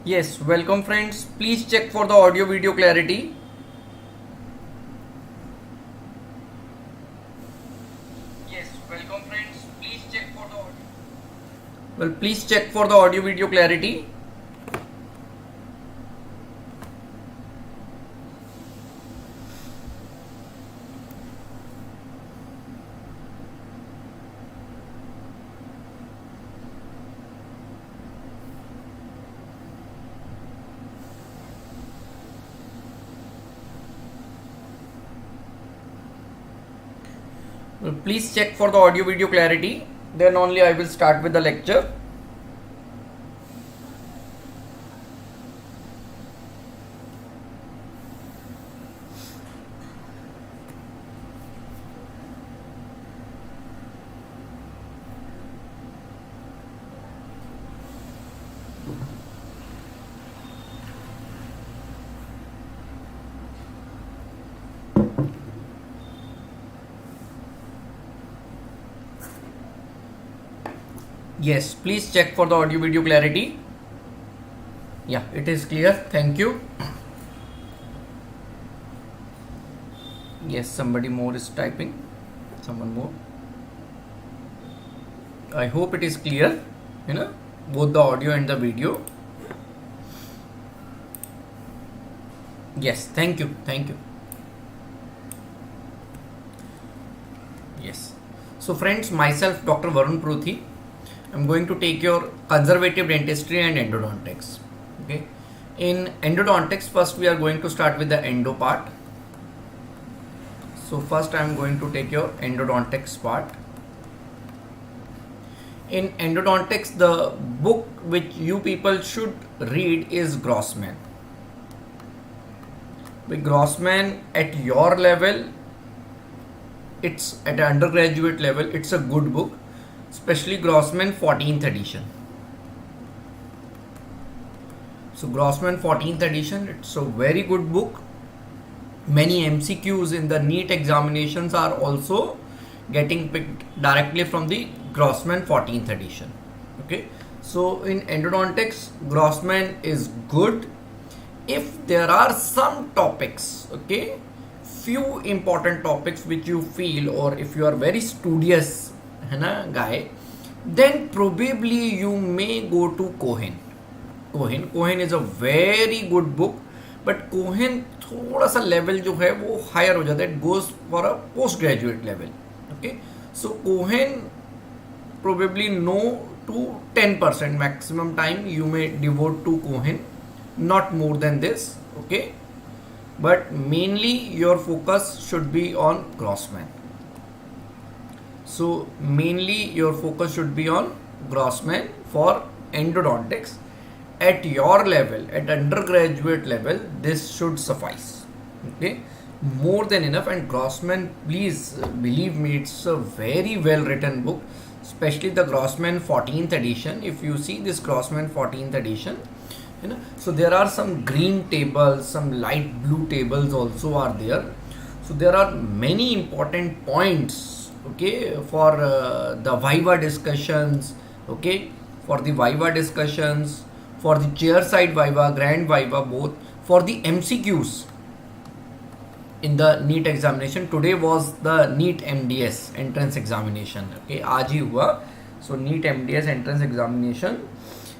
Yes, welcome friends. Please check for the audio video clarity. Yes, welcome friends. Please check for the audio. Well, please check for the audio video clarity. Well, please check for the audio video clarity. Then only I will start with the lecture. Yes, please check for the audio video clarity. Yeah, it is clear. Thank you. Yes, somebody more is typing. Someone more. I hope it is clear, both the audio and the video. Yes, thank you. Yes. So friends, myself Dr. Varun Pruthi. I'm going to take your conservative dentistry and endodontics. Okay. In endodontics, first we are going to start with the endo part. So first I'm going to take your endodontics part. In endodontics, the book which you people should read is Grossman. With Grossman at your level, it's at an undergraduate level, it's a good book, especially Grossman 14th edition. So Grossman 14th edition, it's a very good book. Many MCQs in the NEET examinations are also getting picked directly from the Grossman 14th edition. Okay, so in endodontics, Grossman is good. If there are some topics, okay, few important topics which you feel, or if you are very studious guy, then probably you may go to Cohen. Cohen is a very good book, but Cohen थोड़ा सा level जो है वो higher हो जाता है. It goes for a postgraduate level. Okay, so Cohen probably no to 10% maximum time you may devote to Cohen, not more than this. Okay, but mainly your focus should be on Grossman. So mainly your focus should be on Grossman for endodontics. At your level, at undergraduate level, this should suffice. Okay, more than enough. And Grossman, please believe me, it's a very well written book, especially the Grossman 14th edition. If you see this Grossman 14th edition, so there are some green tables, some light blue tables also are there. So there are many important points, okay, for the Viva discussions, okay, for the Viva discussions, for the chair side Viva, grand Viva, both, for the MCQs in the NEET examination. Today was the NEET MDS entrance examination. Okay, आज ही हुआ. So NEET MDS entrance examination,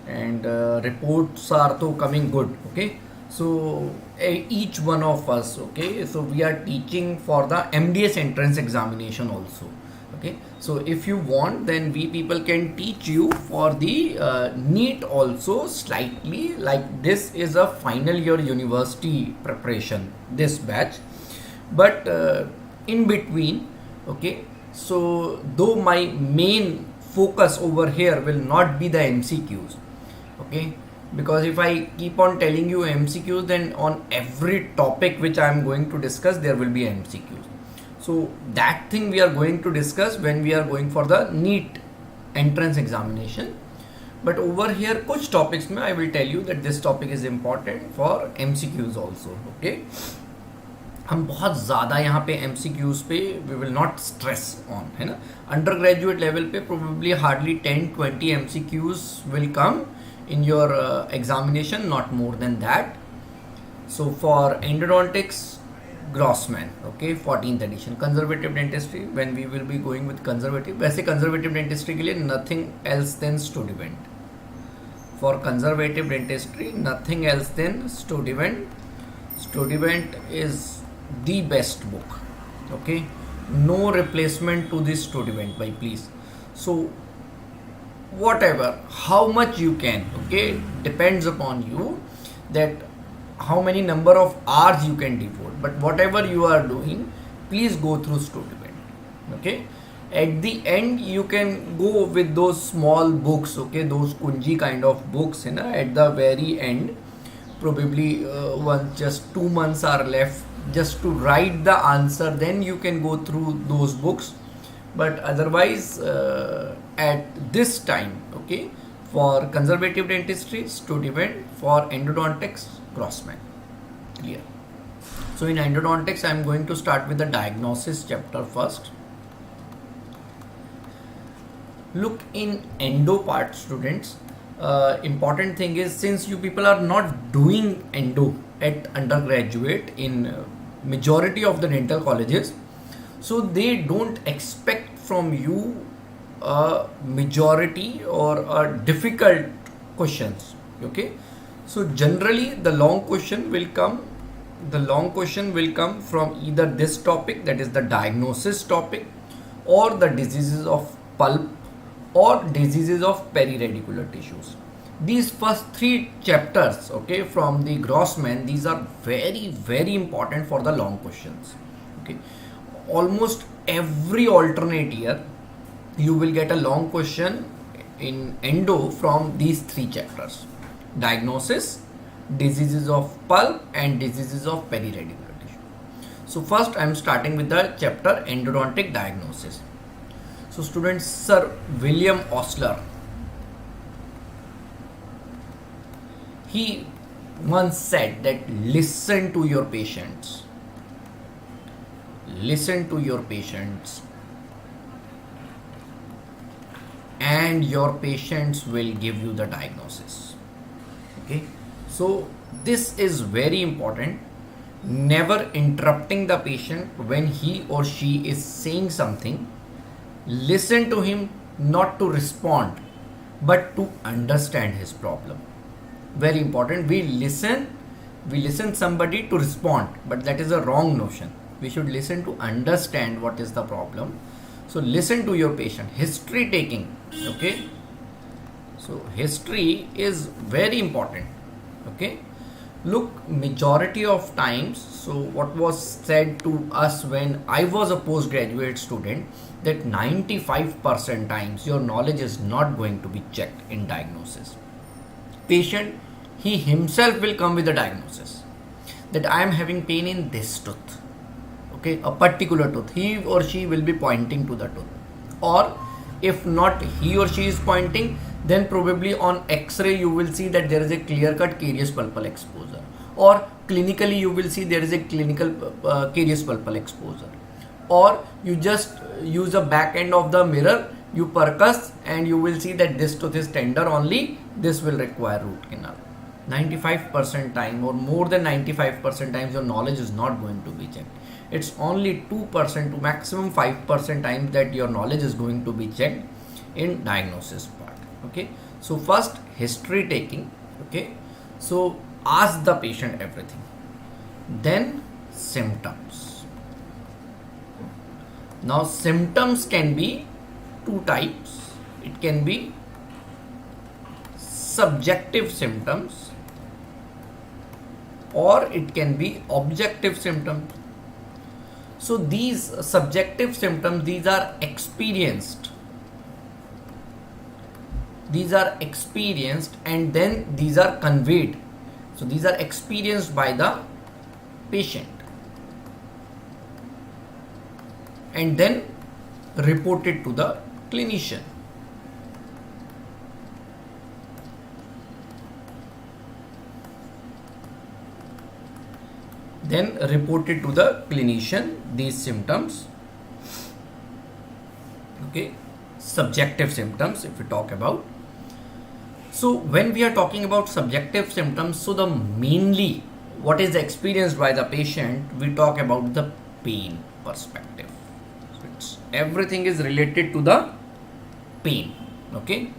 and reports are to coming good. Okay, so each one of us, okay, so we are teaching for the MDS entrance examination also. Okay, so if you want, then we people can teach you for the NEET also slightly. Like this is a final year university preparation, this batch, but in between, okay, so though my main focus over here will not be the MCQs, okay, because if I keep on telling you MCQs, then on every topic which I am going to discuss there will be MCQs. So that thing we are going to discuss when we are going for the NEET entrance examination. But over here कुछ topics में I will tell you that this topic is important for MCQs also. Okay, हम बहुत ज़्यादा यहाँ पे MCQs पे we will not stress on, है ना. Undergraduate level पे probably hardly 10-20 MCQs will come in your examination, not more than that. So for endodontics, Grossman, okay, 14th edition. Conservative dentistry, when we will be going with conservative, वैसे conservative dentistry के लिए nothing else than Studevant. For conservative dentistry, nothing else than Studevant. Studevant is the best book, okay. No replacement to this Studevant, by please. So whatever, how much you can, okay, depends upon you, that how many number of hours you can devote, but whatever you are doing, please go through Studevant, okay. At the end you can go with those small books, okay, those kunji kind of books, you know, at the very end, probably once just 2 months are left just to write the answer, then you can go through those books. But otherwise at this time, okay, for conservative dentistry, Studevant. For endodontics, Grossman. Clear? So in endodontics, I am going to start with the diagnosis chapter first. Look, in endo part, students, important thing is, since you people are not doing endo at undergraduate in majority of the dental colleges, so they don't expect from you a majority or a difficult questions, okay. So generally the long question will come from either this topic, that is the diagnosis topic, or the diseases of pulp, or diseases of periradicular tissues. These first 3 chapters, okay, from the Grossman, these are very, very important for the long questions, okay. Almost every alternate year you will get a long question in endo from these 3 chapters: diagnosis, diseases of pulp, and diseases of periradicular tissue. So first I am starting with the chapter endodontic diagnosis. So students, Sir William Osler, he once said that listen to your patients. Listen to your patients, and your patients will give you the diagnosis, okay. So this is very important. Never interrupting the patient when he or she is saying something. Listen to him, not to respond, but to understand his problem. Very important. We listen somebody to respond, but that is a wrong notion. We should listen to understand what is the problem. So listen to your patient. History taking, okay. So history is very important, okay. Look, majority of times, so what was said to us when I was a postgraduate student, that 95% times your knowledge is not going to be checked in diagnosis. Patient, he himself will come with a diagnosis that I am having pain in this tooth, okay, a particular tooth. He or she will be pointing to the tooth, or if not he or she is pointing, then probably on X-ray you will see that there is a clear-cut carious pulpal exposure, or clinically you will see there is a clinical carious pulpal exposure, or you just use a back end of the mirror, you percuss, and you will see that this tooth is tender only, this will require root canal. 95% time, or more than 95% times, your knowledge is not going to be checked. It's only 2% to maximum 5% times that your knowledge is going to be checked in diagnosis part, okay. So first, history taking, okay. So ask the patient everything. Then symptoms. Now symptoms can be 2 types. It can be subjective symptoms, or it can be objective symptoms. So these subjective symptoms, these are experienced. And then these are conveyed. So these are experienced by the patient and then reported to the clinician. Then reported to the clinician these symptoms, okay, subjective symptoms if we talk about. So when we are talking about subjective symptoms, so the mainly what is experienced by the patient, we talk about the pain perspective. So everything is related to the pain. Okay.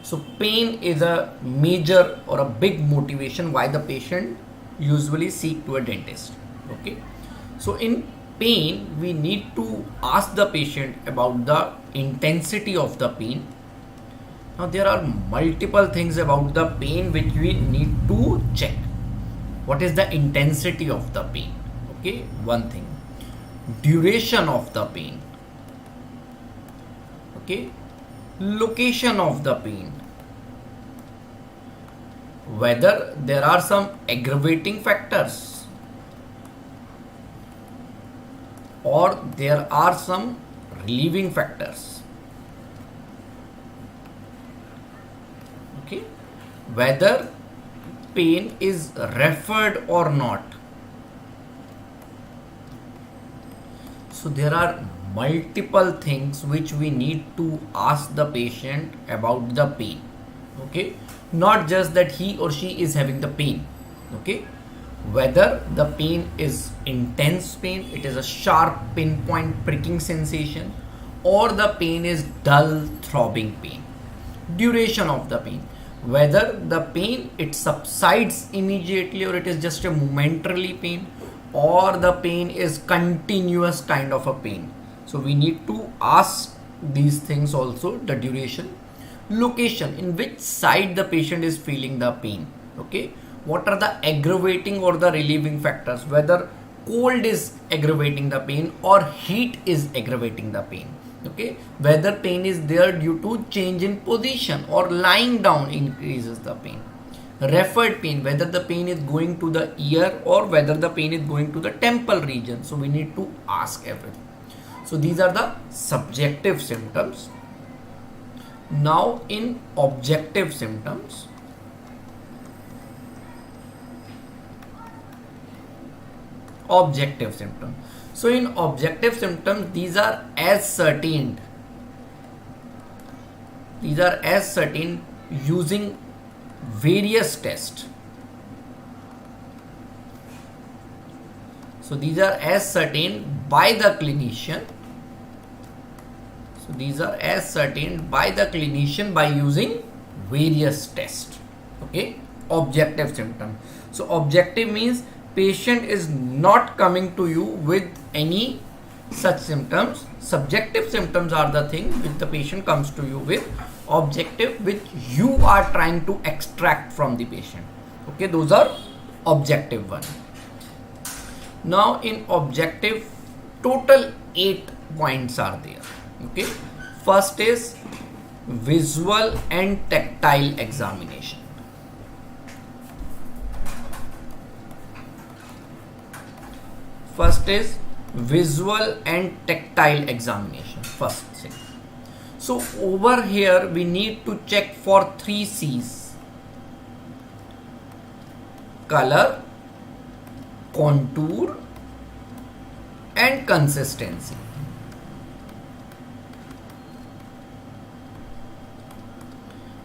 So pain is a major or a big motivation why the patient usually seek to a dentist. Okay. So in pain, we need to ask the patient about the intensity of the pain. Now there are multiple things about the pain which we need to check. What is the intensity of the pain? Okay, one thing. Duration of the pain. Okay, location of the pain. Whether there are some aggravating factors or there are some relieving factors. Okay, whether pain is referred or not. So there are multiple things which we need to ask the patient about the pain. Okay, not just that he or she is having the pain. Okay, whether the pain is intense pain, it is a sharp pinpoint pricking sensation, or the pain is dull throbbing pain. Duration of the pain, whether the pain it subsides immediately or it is just a momentarily pain, or the pain is continuous kind of a pain. So we need to ask these things also, the duration. Location, in which side the patient is feeling the pain. Okay, what are the aggravating or the relieving factors, whether cold is aggravating the pain or heat is aggravating the pain. Okay, whether pain is there due to change in position or lying down increases the pain. Referred pain, whether the pain is going to the ear or whether the pain is going to the temple region. So we need to ask everything. So these are the subjective symptoms. Now in objective symptoms, so in objective symptoms, these are ascertained using various tests. So these are ascertained by the clinician. So these are ascertained by the clinician by using various tests. Okay, objective symptom. So objective means patient is not coming to you with any such symptoms. Subjective symptoms are the thing which the patient comes to you with. Objective, which you are trying to extract from the patient. Okay, those are objective one. Now in objective, total 8 points are there. Okay, first is visual and tactile examination. First is visual and tactile examination. First thing. So over here we need to check for 3 C's: color, contour and consistency.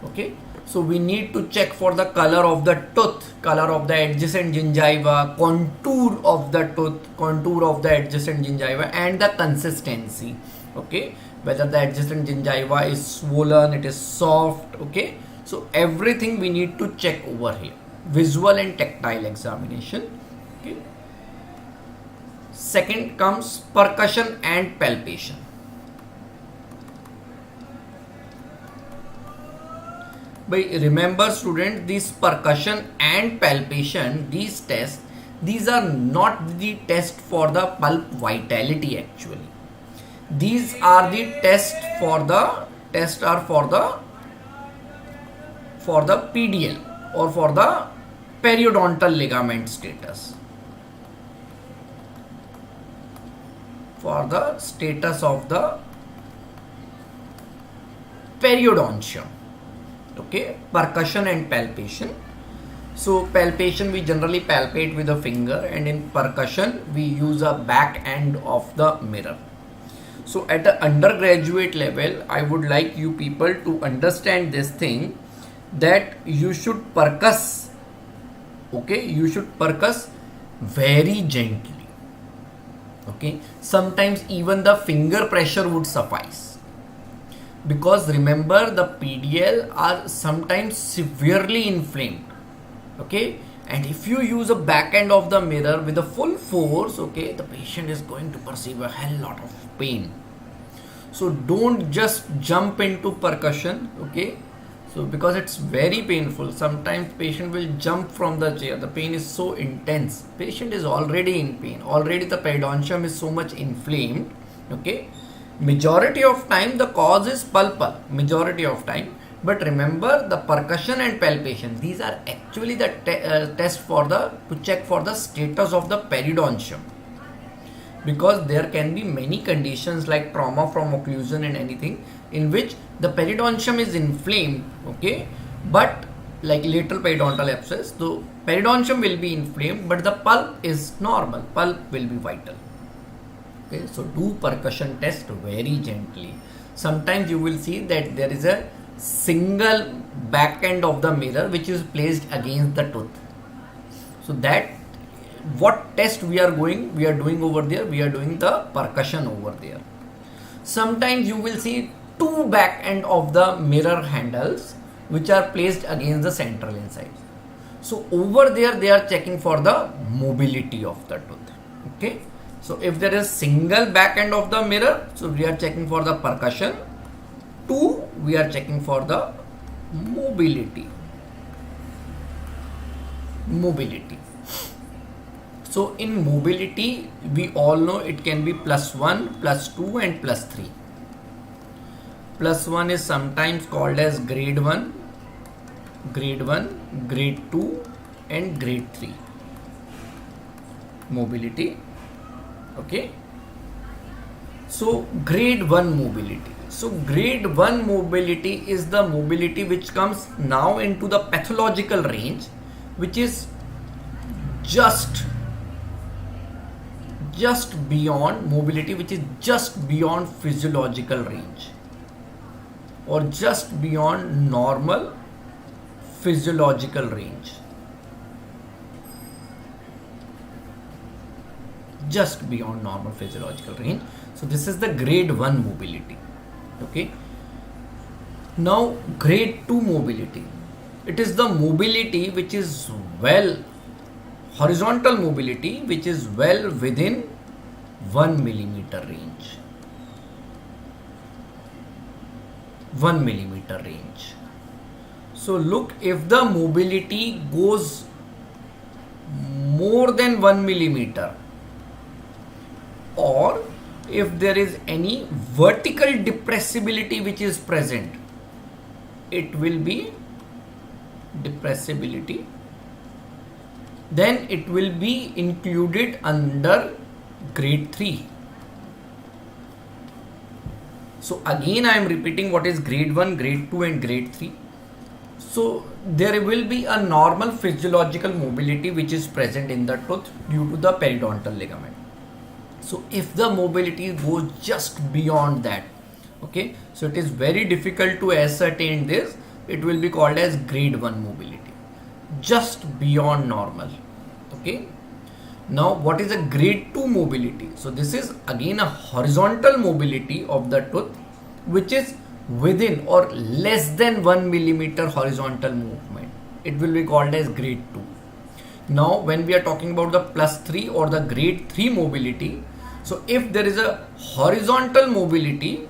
Okay, so we need to check for the color of the tooth, color of the adjacent gingiva, contour of the tooth, contour of the adjacent gingiva, and the consistency. Okay, whether the adjacent gingiva is swollen, it is soft. Okay, so everything we need to check over here. Visual and tactile examination. Okay. Second comes percussion and palpation. But remember student, this percussion and palpation, these tests, these are not the test for the pulp vitality actually. These are the tests for the PDL or for the periodontal ligament status. For the status of the periodontium. Okay, percussion and palpation. So palpation, we generally palpate with a finger, and in percussion we use a back end of the mirror. So at the undergraduate level, I would like you people to understand this thing, that you should percuss. Okay, you should percuss very gently. Okay, sometimes even the finger pressure would suffice, because remember the PDL are sometimes severely inflamed. Okay, and if you use a back end of the mirror with a full force, okay, the patient is going to perceive a hell lot of pain. So don't just jump into percussion. Okay, so because it's very painful, sometimes patient will jump from the chair. The pain is so intense, patient is already in pain, already the periodontium is so much inflamed. Okay, majority of time the cause is pulpal, majority of time. But remember, the percussion and palpation, these are actually the test for the to check for the status of the periodontium, because there can be many conditions like trauma from occlusion and anything in which the periodontium is inflamed. Okay, but like lateral periodontal abscess, so periodontium will be inflamed, but the pulp is normal, pulp will be vital. Okay, so do percussion test very gently. Sometimes you will see that there is a single back end of the mirror which is placed against the tooth. So that what test we are doing over there, we are doing the percussion over there. Sometimes you will see two back end of the mirror handles which are placed against the central incise. So over there they are checking for the mobility of the tooth. Okay, so if there is single back end of the mirror, so we are checking for the percussion. Two, we are checking for the mobility. So in mobility, we all know it can be +1, +2 and +3. +1 is sometimes called as grade 1, grade 2 and grade 3 mobility. Okay, so grade 1 mobility. So grade 1 mobility is the mobility which comes now into the pathological range, which is just beyond mobility, which is just beyond physiological range, or just beyond normal physiological range. Just beyond normal physiological range. So this is the grade 1 mobility. Okay, now grade 2 mobility, it is the mobility which is horizontal mobility which is well within 1 millimeter range. 1 millimeter range. So look, if the mobility goes more than 1 millimeter, or if there is any vertical depressibility which is present, it will be depressibility, then it will be included under grade 3. So again I am repeating what is grade 1, grade 2 and grade 3. So there will be a normal physiological mobility which is present in the tooth due to the periodontal ligament. So if the mobility goes just beyond that, okay, so it is very difficult to ascertain this. It will be called as grade 1 mobility, just beyond normal. Okay, now what is a grade 2 mobility? So this is again a horizontal mobility of the tooth which is within or less than 1 millimeter horizontal movement. It will be called as grade 2. Now when we are talking about the +3 or the grade 3 mobility, so if there is a horizontal mobility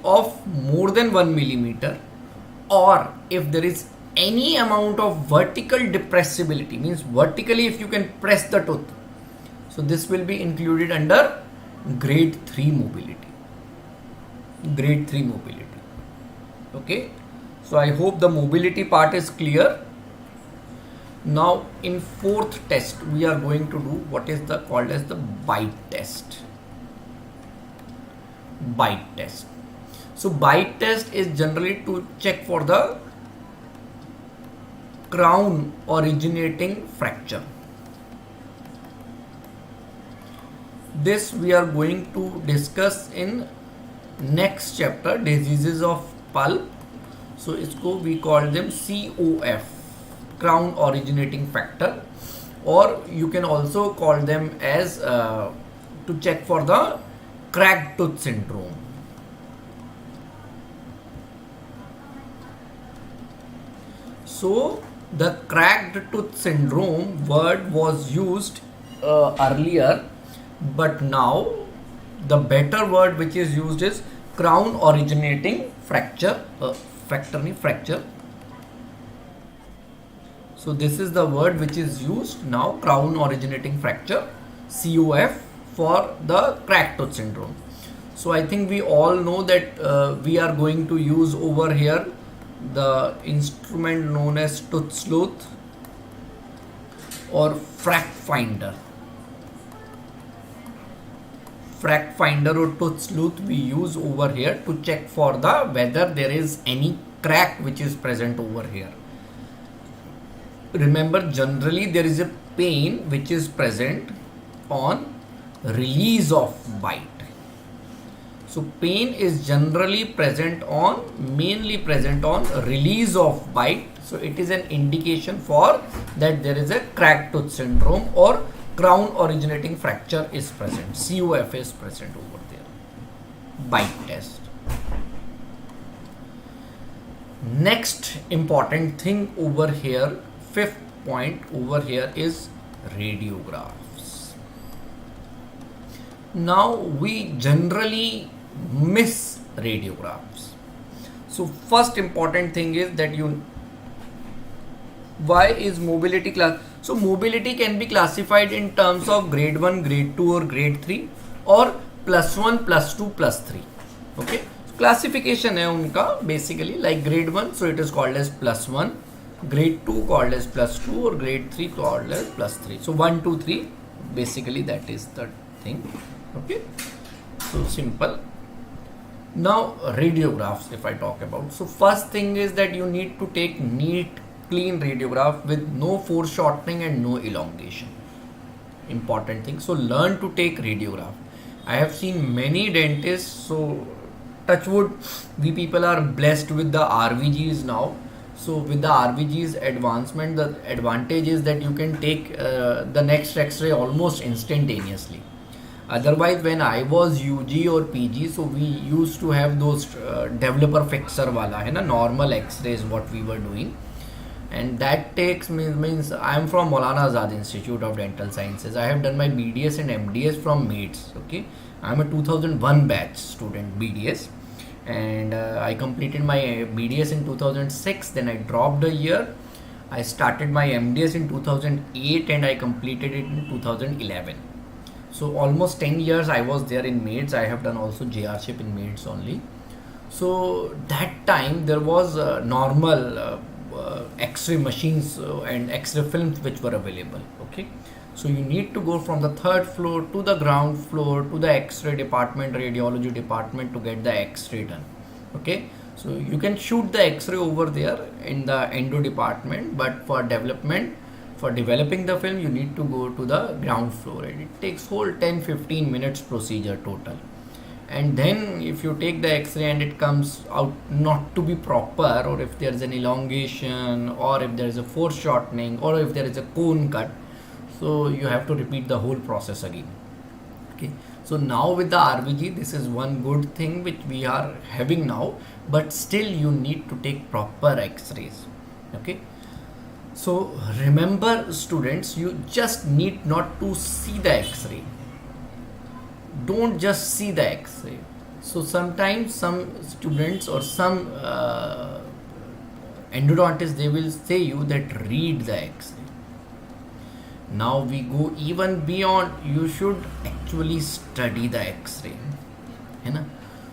of more than 1 millimeter, or if there is any amount of vertical depressibility, means vertically if you can press the tooth, so this will be included under grade 3 mobility. Grade 3 mobility. Okay, so I hope the mobility part is clear. Now in fourth test we are going to do what is called as the bite test. Bite test. So bite test is generally to check for the crown originating fracture. This we are going to discuss in Next chapter, diseases of pulp. So इसको we call them COF, crown originating factor, or you can also call them as to check for the cracked tooth syndrome. So the cracked tooth syndrome word was used earlier, but now the better word which is used is crown originating fracture, fracture. So this is the word which is used now, crown originating fracture, COF, for the cracked tooth syndrome. So I think we all know that we are going to use over here the instrument known as tooth sleuth or frac finder. Frac finder or tooth sleuth we use over here to check for the whether there is any crack which is present over here. Remember, generally there is a pain which is present on release of bite. So pain is generally mainly present on release of bite. So it is an indication for that there is a cracked tooth syndrome or crown originating fracture is present. COF is present over there. Bite test. Next important thing over here, fifth point over here, is radiographs. Now we generally miss radiographs. So first important thing is that why is mobility class? So mobility can be classified in terms of grade 1, grade 2 or grade 3 or +1, +2, +3. Okay, so classification है उनका basically like grade 1, so it is called as +1, grade 2 called as +2 or grade 3 called as +3. So 1, 2, 3 basically that is the thing. Okay, so simple. Now radiographs if I talk about. So first thing is that you need to take neat clean radiograph with no foreshortening and no elongation. Important thing. So learn to take radiograph. I have seen many dentists, so touch wood, we people are blessed with the RVGs now. So with the RVGs advancement, the advantage is that you can take the next x-ray almost instantaneously. Otherwise, when I was UG or PG, so we used to have those developer fixer wala hai na, normal x-rays what we were doing, and that takes means I am from Maulana Azad Institute of Dental Sciences. I have done my BDS and MDS from MATES. Okay, I am a 2001 batch student BDS, and I completed my BDS in 2006. Then I dropped a year. I started my MDS in 2008 and I completed it in 2011. So almost 10 years I was there in MATES. I have done also JRship in MATES only. So that time there was normal X-ray machines and X-ray films which were available. Okay, so you need to go from the third floor to the ground floor to the X-ray department, radiology department to get the X-ray done. Okay, so you can shoot the X-ray over there in the endo department, but for developing the film you need to go to the ground floor, and it takes whole 10-15 minutes procedure total. And then if you take the X-ray and it comes out not to be proper, or if there is an elongation, or if there is a foreshortening, or if there is a cone cut, so you have to repeat the whole process again. Okay, so now with the RVG, this is one good thing which we are having now, but still you need to take proper X-rays. Okay, so remember students, you just need not to see the X-ray. Don't just see the X-ray. So sometimes some students or some endodontists, they will say you that read the X-ray. Now we go even beyond. You should actually study the X-ray.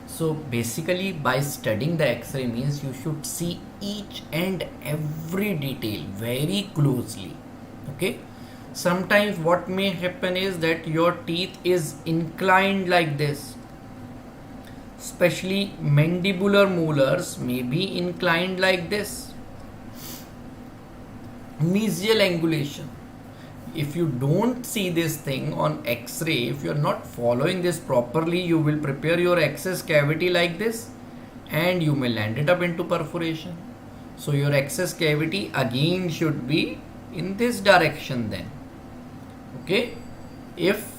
So basically by studying the X-ray means you should see each and every detail very closely. Okay, sometimes what may happen is that your teeth is inclined like this, especially mandibular molars may be inclined like this. Mesial angulation, if you don't see this thing on X-ray, if you are not following this properly, you will prepare your excess cavity like this and you may land it up into perforation. So your excess cavity again should be in this direction then. Okay, if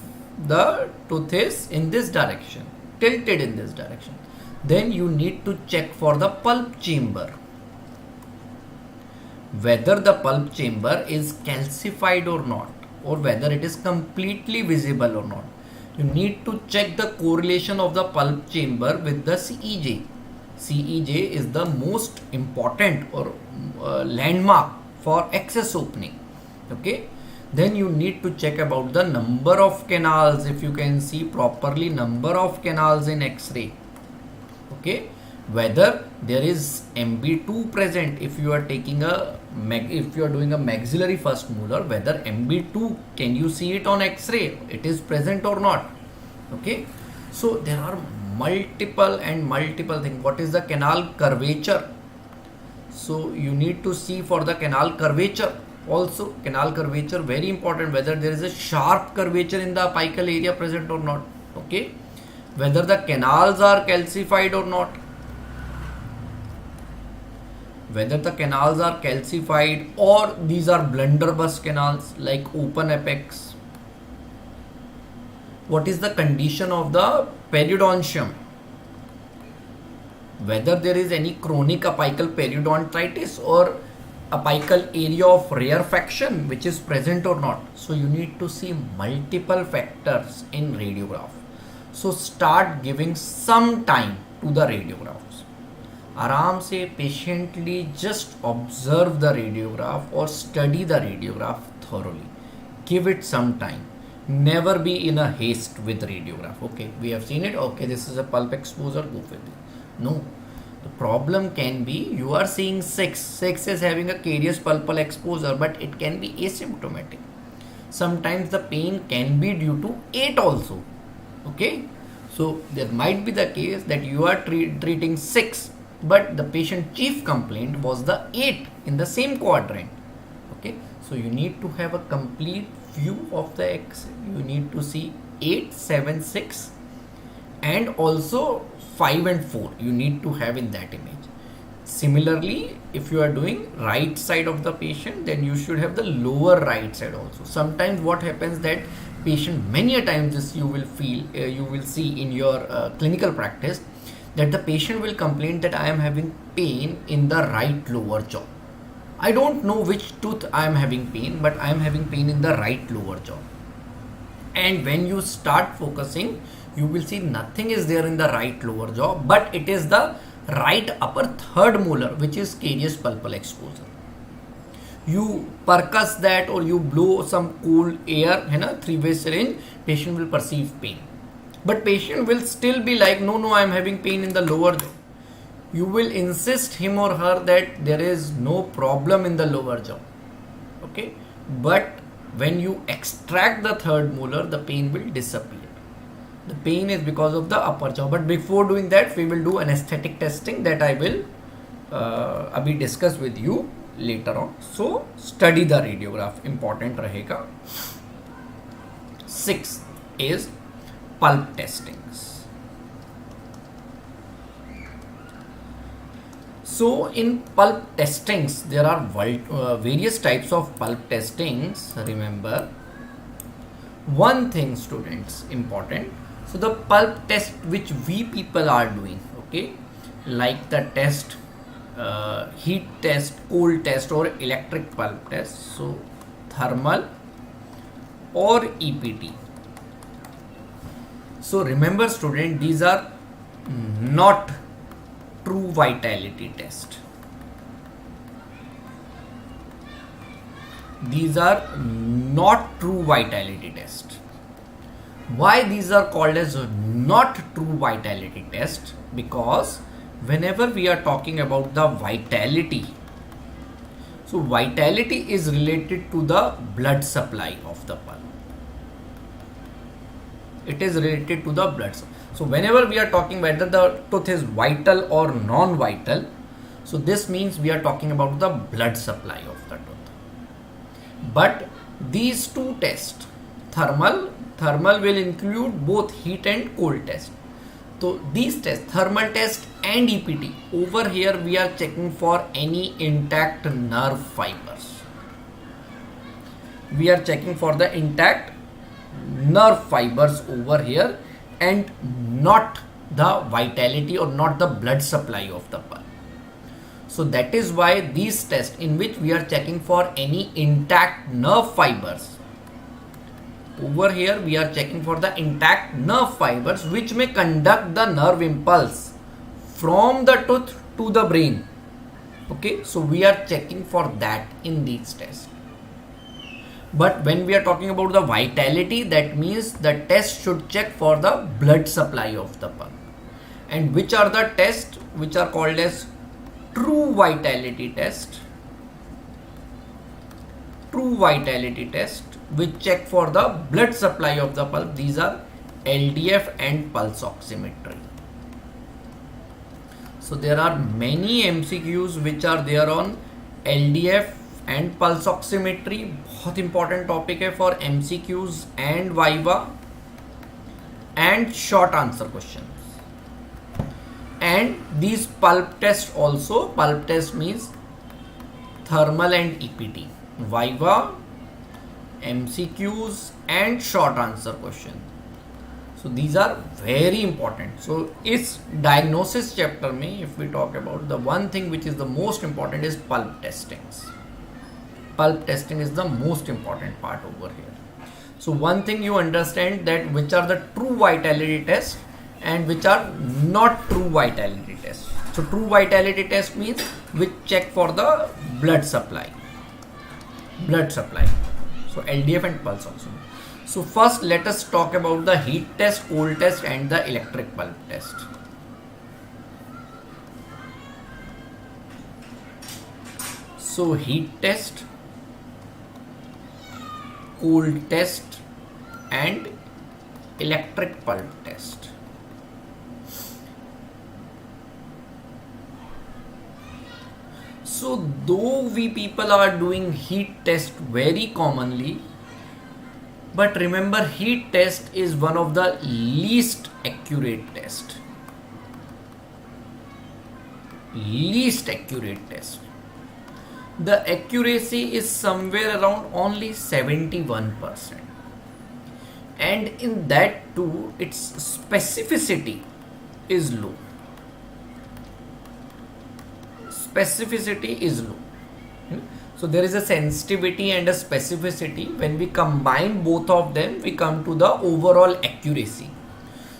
the tooth is in this direction, tilted in this direction, then you need to check for the pulp chamber, whether the pulp chamber is calcified or not, or whether it is completely visible or not. You need to check the correlation of the pulp chamber with the CEJ. CEJ is the most important or landmark for excess opening. Okay, then you need to check about the number of canals, if you can see properly number of canals in X-ray. Okay, whether there is MB2 present, if you are taking if you are doing a maxillary first molar, whether MB2, can you see it on X-ray, it is present or not. Okay, so there are multiple things. What is the canal curvature? So you need to see for the canal curvature also. Canal curvature very important, whether there is a sharp curvature in the apical area present or not. Okay, whether the canals are calcified or not, whether the canals are calcified or these are blunderbuss canals like open apex. What is the condition of the periodontium, whether there is any chronic apical periodontitis or apical area of rarefaction which is present or not. So you need to see multiple factors in radiograph. So start giving some time to the radiographs. आराम से patiently just observe the radiograph or study the radiograph thoroughly. Give it some time. Never be in a haste with radiograph. Okay, we have seen it. Okay, this is a pulp exposure, go with it. No, the problem can be you are seeing 6 is having a carious pulpal exposure, but it can be asymptomatic. Sometimes the pain can be due to 8 also. Okay, so there might be the case that you are treating 6, but the patient chief complaint was the 8 in the same quadrant. Okay, so you need to have a complete view of the X-ray. You need to see 8, 7, 6 and also 5 and 4 you need to have in that image. Similarly, if you are doing right side of the patient, then you should have the lower right side also. Sometimes what happens that patient, many a times this you will feel, you will see in your clinical practice, that the patient will complain that I am having pain in the right lower jaw. I don't know which tooth I am having pain, but I am having pain in the right lower jaw. And when you start focusing, you will see nothing is there in the right lower jaw, but it is the right upper third molar which is carious pulpal exposure. You percuss that or you blow some cool air, 3-way syringe, patient will perceive pain. But patient will still be like, no, I am having pain in the lower jaw. You will insist him or her that there is no problem in the lower jaw. Okay, but when you extract the third molar, the pain will disappear. The pain is because of the upper jaw. But before doing that, we will do anesthetic testing that I will abhi discuss with you later on. So study the radiograph, important rahega. 6th is pulp testings. So in pulp testings, there are various types of pulp testings. Remember one thing, students, important. So the pulp test which we people are doing, okay, like the test, heat test, cold test or electric pulp test. So thermal or EPT. So remember, student, these are not true vitality test. These are not true vitality test. Why these are called as not true vitality test? Because whenever we are talking about the vitality, so vitality is related to the blood supply of the pulp. It is related to the blood supply. So whenever we are talking whether the tooth is vital or non-vital, so this means we are talking about the blood supply of the tooth. But these two tests, thermal will include both heat and cold test. So these tests, thermal test and EPT, over here we are checking for any intact nerve fibers. We are checking for the intact nerve fibers over here and not the vitality or not the blood supply of the pulp. So that is why these tests, in which we are checking for any intact nerve fibers, over here we are checking for the intact nerve fibers which may conduct the nerve impulse from the tooth to the brain. Okay, so we are checking for that in these tests. But when we are talking about the vitality, that means the test should check for the blood supply of the pulp. And which are the tests which are called as true vitality test? True vitality test which check for the blood supply of the pulp. These are LDF and pulse oximetry. So there are many MCQs which are there on LDF and pulse oximetry. बहुत important topic है for MCQs and Viva and short answer questions. And these pulp test also, pulp test means thermal and EPT, Viva, MCQs and short answer question. So these are very important. So is diagnosis chapter में if we talk about, the one thing which is the most important is pulp testings. Pulp testing is the most important part over here. So one thing you understand that which are the true vitality tests and which are not true vitality tests. So true vitality test means which check for the blood supply. So LDF and pulse also. So first let us talk about the heat test, cold test and the electric pulp test. So heat test, cold test and electric pulp test. So though we people are doing heat test very commonly, but remember heat test is one of the least accurate test. Least accurate test. The accuracy is somewhere around only 71%. And in that too, its specificity is low. Specificity is low. So there is a sensitivity and a specificity. When we combine both of them, we come to the overall accuracy.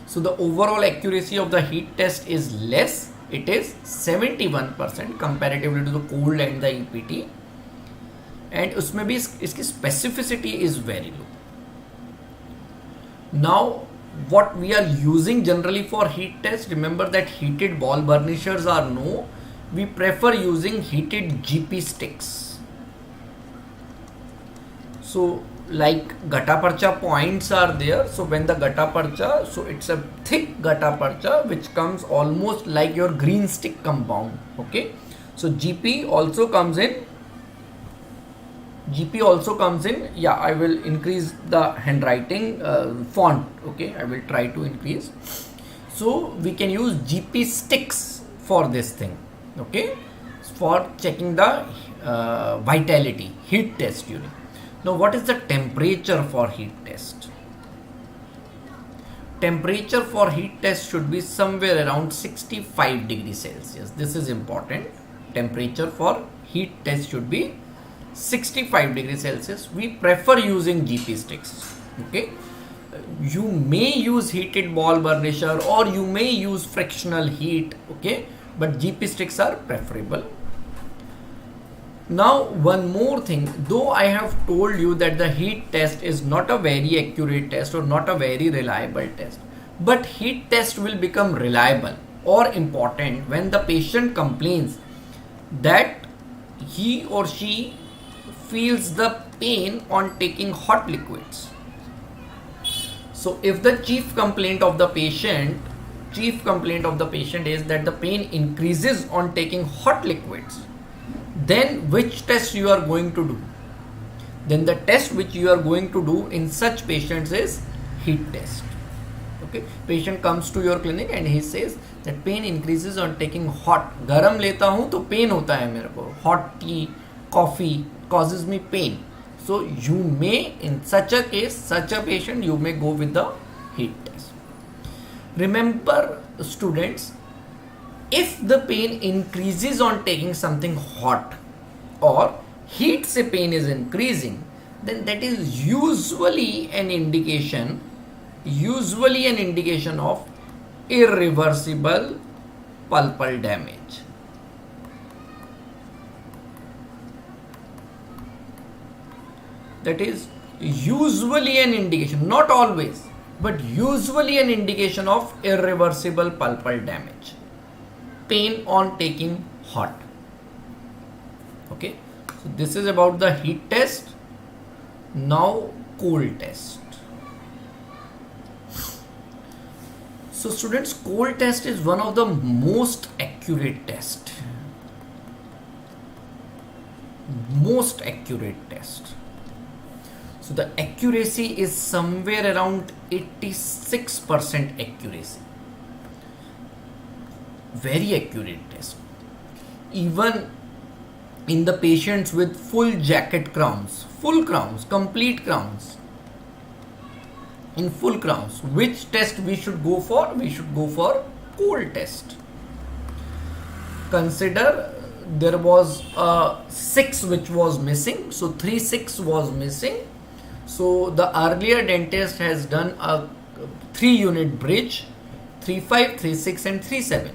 So the overall accuracy of the heat test is less. It is 71% comparatively to the cold and the EPT. And उसमें भी इसकी specificity is very low. Now what we are using generally for heat test, remember that heated ball burnishers are no. We prefer using heated GP sticks. So like gata parcha points are there. So when the gata parcha, so it's a thick gata parcha which comes almost like your green stick compound. Okay. So GP also comes in. Yeah, I will increase the handwriting font. Okay, I will try to increase. So we can use GP sticks for this thing. Okay, for checking the vitality, heat test unit. Now what is the temperature for heat test? Temperature for heat test should be somewhere around 65 degrees Celsius. This is important. Temperature for heat test should be 65 degrees Celsius. We prefer using GP sticks. Okay, you may use heated ball burnisher or you may use frictional heat. Okay, but GP sticks are preferable. Now one more thing, though I have told you that the heat test is not a very accurate test or not a very reliable test, but heat test will become reliable or important when the patient complains that he or she feels the pain on taking hot liquids. So if the chief complaint of the patient is that the pain increases on taking hot liquids, then which test you are going to do? then the test which you are going to do in such patients is heat test. Okay, patient comes to your clinic and he says that pain increases on taking hot. गरम लेता हूँ तो pain होता है मेरे को. Hot tea, coffee causes me pain. So you may, in such a case, such a patient, you may go with the heat test. Remember, students, if the pain increases on taking something hot or heat से pain is increasing, then that is usually an indication of irreversible pulpal damage. That is usually an indication, not always, but usually an indication of irreversible pulpal damage. Pain on taking hot. Okay, so this is about the heat test. Now cold test. So students, cold test is one of the most accurate test. Most accurate test. So the accuracy is somewhere around 86% accuracy. Very accurate test. Even in the patients with full jacket crowns, full crowns, complete crowns, in full crowns, which test we should go for? We should go for cold test. Consider there was a 6 which was missing, so 3/6 was missing. So the earlier dentist has done a 3-unit bridge, 3/5, 3/6 and 3/7.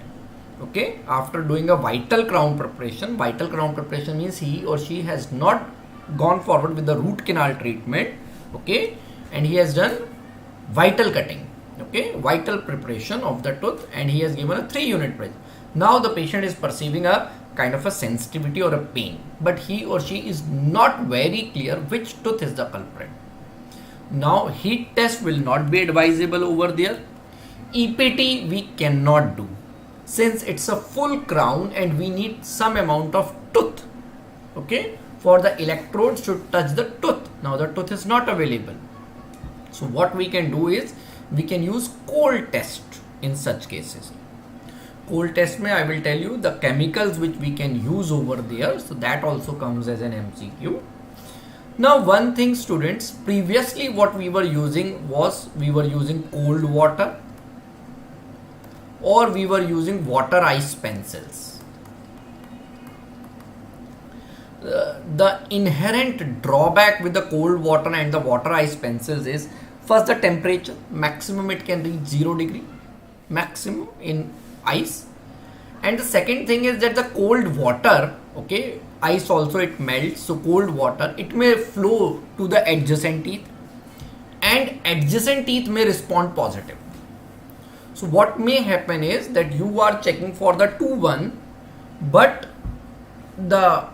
Okay, after doing a vital crown preparation means he or she has not gone forward with the root canal treatment. Okay, and he has done vital cutting, okay, vital preparation of the tooth, and he has given a 3-unit bridge. Now the patient is perceiving a kind of a sensitivity or a pain, but he or she is not very clear which tooth is the culprit. Now heat test will not be advisable over there. EPT we cannot do since it's a full crown and we need some amount of tooth, okay, for the electrodes should touch the tooth. Now the tooth is not available. So what we can do is we can use cold test in such cases. Cold test mein I will tell you the chemicals which we can use over there. So that also comes as an MCQ. Now one thing students, previously what we were using was cold water or we were using water ice pencils. The inherent drawback with the cold water and the water ice pencils is first the temperature, maximum it can reach 0 degree maximum in ice, and the second thing is that the cold water, okay, ice also it melts, so cold water it may flow to the adjacent teeth and adjacent teeth may respond positive. So what may happen is that you are checking for the 2-1 but the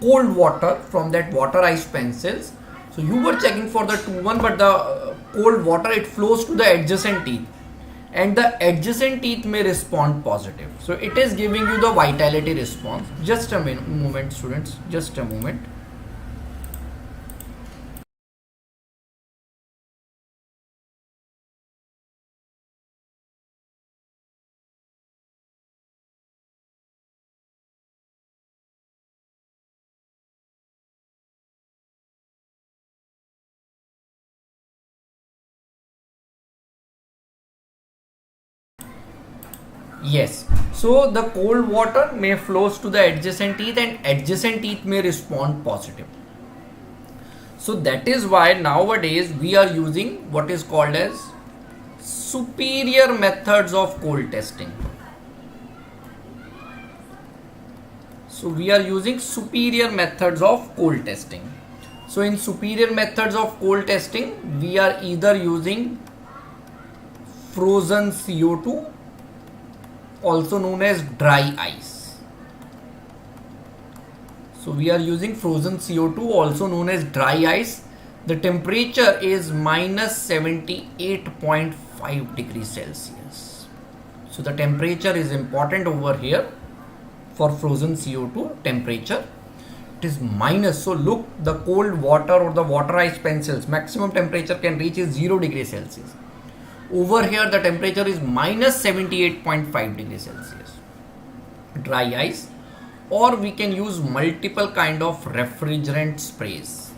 cold water from that water ice pencils, so you were checking for the 2-1 but the cold water it flows to the adjacent teeth and the adjacent teeth may respond positive. So it is giving you the vitality response. Just a moment students, just a moment. Yes, so the cold water may flows to the adjacent teeth and adjacent teeth may respond positive. So that is why nowadays we are using what is called as superior methods of cold testing. So we are using superior methods of cold testing. So in superior methods of cold testing, we are either using frozen CO2, also known as dry ice. So we are using frozen CO2, also known as dry ice. The temperature is minus 78.5 degrees Celsius. So the temperature is important over here for frozen CO2 temperature. It is minus. So look, the cold water or the waterized pencils, maximum temperature can reach is 0 degrees Celsius. Over here the temperature is minus 78.5 degrees Celsius. Dry ice. Or we can use multiple kind of refrigerant sprays.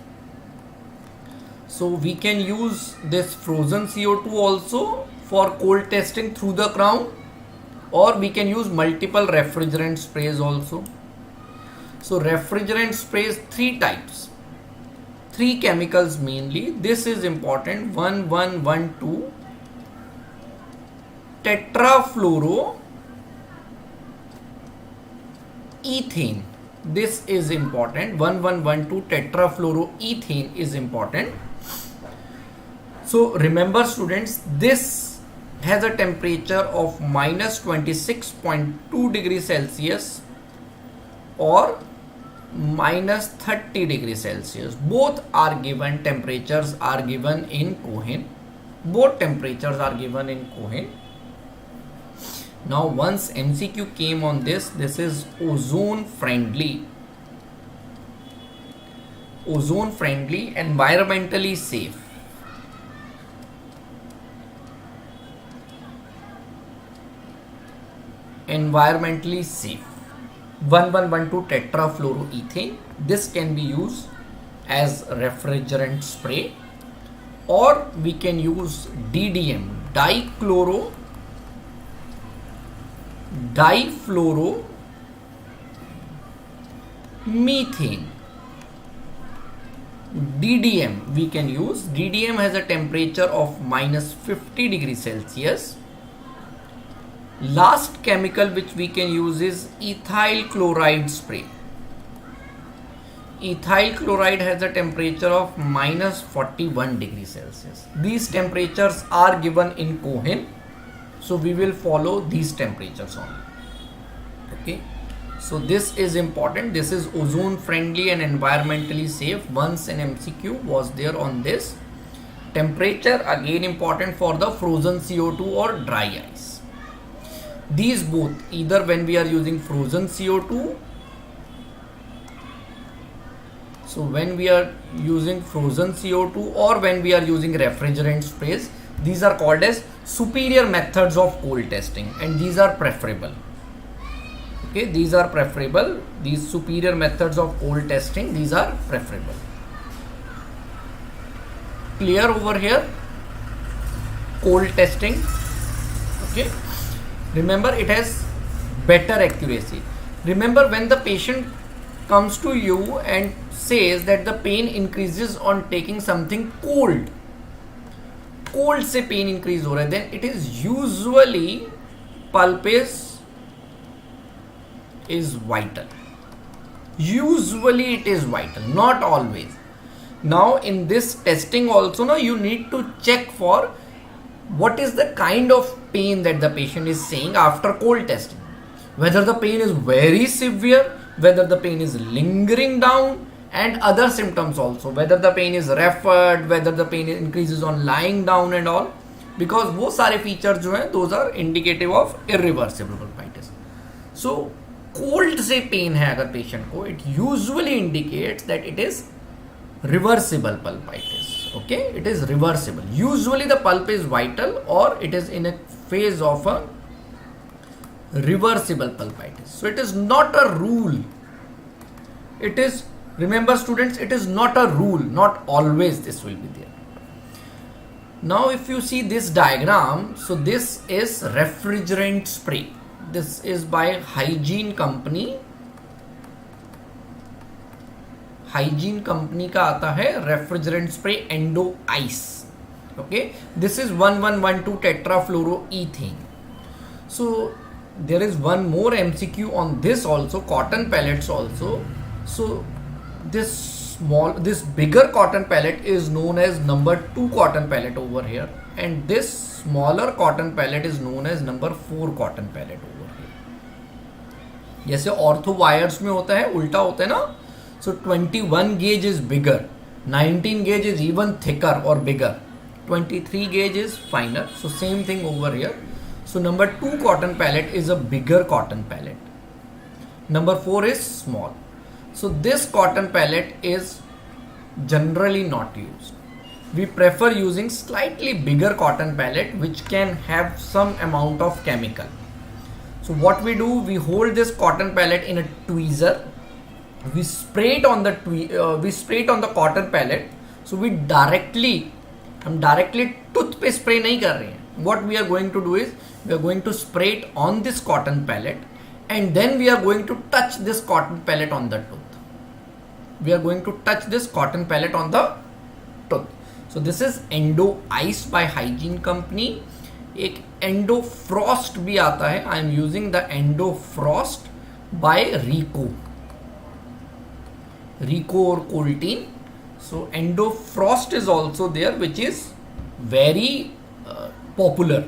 So we can use this frozen CO2 also for cold testing through the crown, or we can use multiple refrigerant sprays also. So refrigerant sprays, 3 types, 3 chemicals mainly. This is important: 1112 tetrafluoroethane. This is important. 1112 tetrafluoroethane is important. So remember students, this has a temperature of minus 26.2 degrees Celsius or minus 30 degrees Celsius. Both are given, temperatures are given in Cohen. Both temperatures are given in Cohen. Now once MCQ came on this is ozone friendly. Ozone friendly, environmentally safe. Environmentally safe. 1112 tetrafluoroethane. This can be used as refrigerant spray, or we can use DDM, difluoromethane. DDM we can use. DDM has a temperature of minus 50 degrees Celsius. Last chemical which we can use is ethyl chloride spray. Ethyl chloride has a temperature of minus 41 degrees Celsius. These temperatures are given in Cohen, so we will follow these temperatures only. Okay, so this is important. This is ozone friendly and environmentally safe. Once an MCQ was there on this. Temperature again important for the frozen CO2 or dry ice. These both, either when we are using frozen CO2, so when we are using frozen CO2 or when we are using refrigerant sprays, these are called as superior methods of cold testing, and these are preferable. Okay, these are preferable. These superior methods of cold testing, these are preferable. Clear over here? Cold testing. Okay. Remember, it has better accuracy. Remember, when the patient comes to you and says that the pain increases on taking something cold, cold से pain increase हो रहा है, then it is usually pulp is vital. Usually it is vital, not always. Now in this testing also, now you need to check for what is the kind of pain that the patient is saying after cold testing. Whether the pain is very severe, whether the pain is lingering down, and other symptoms also. Whether the pain is referred, whether the pain increases on lying down and all. Because वो सारे features जो हैं, those are indicative of irreversible pulpitis. So cold से pain है अगर patient को, it usually indicates that it is reversible pulpitis. Okay, it is reversible. Usually the pulp is vital or it is in a phase of a reversible pulpitis. So it is not a rule. It is, remember students, it is not a rule. Not always this will be there. Now if you see this diagram, so this is refrigerant spray. This is by hygiene company. Hygiene company का आता है refrigerant spray endo ice. Okay, this is 1112 tetrafluoroethane. So there is one more MCQ on this also, cotton pellets also. So this bigger cotton pellet is known as number 2 cotton pellet over here, and this smaller cotton pellet is known as number 4 cotton pellet over here. जैसे ortho wires में होता है, उल्टा होता है ना. So 21 gauge is bigger, 19 gauge is even thicker or bigger, 23 gauge is finer. So same thing over here. So number 2 cotton pellet is a bigger cotton pellet. Number 4 is small. So this cotton pellet is generally not used. We prefer using slightly bigger cotton pellet which can have some amount of chemical. So what we do, we hold this cotton pellet in a tweezer, we spray it on the cotton pellet. So we directly, हम directly tooth पे spray नहीं कर रहे हैं. What we are going to do is we are going to spray it on this cotton pellet and then we are going to touch this cotton pellet on the tooth. We are going to touch this cotton pellet on the tooth. So this is Endo Ice by Hygiene Company. एक Endo Frost भी आता है. I am using the Endo Frost by Rico or Colteen. So Endo Frost is also there, which is very popular.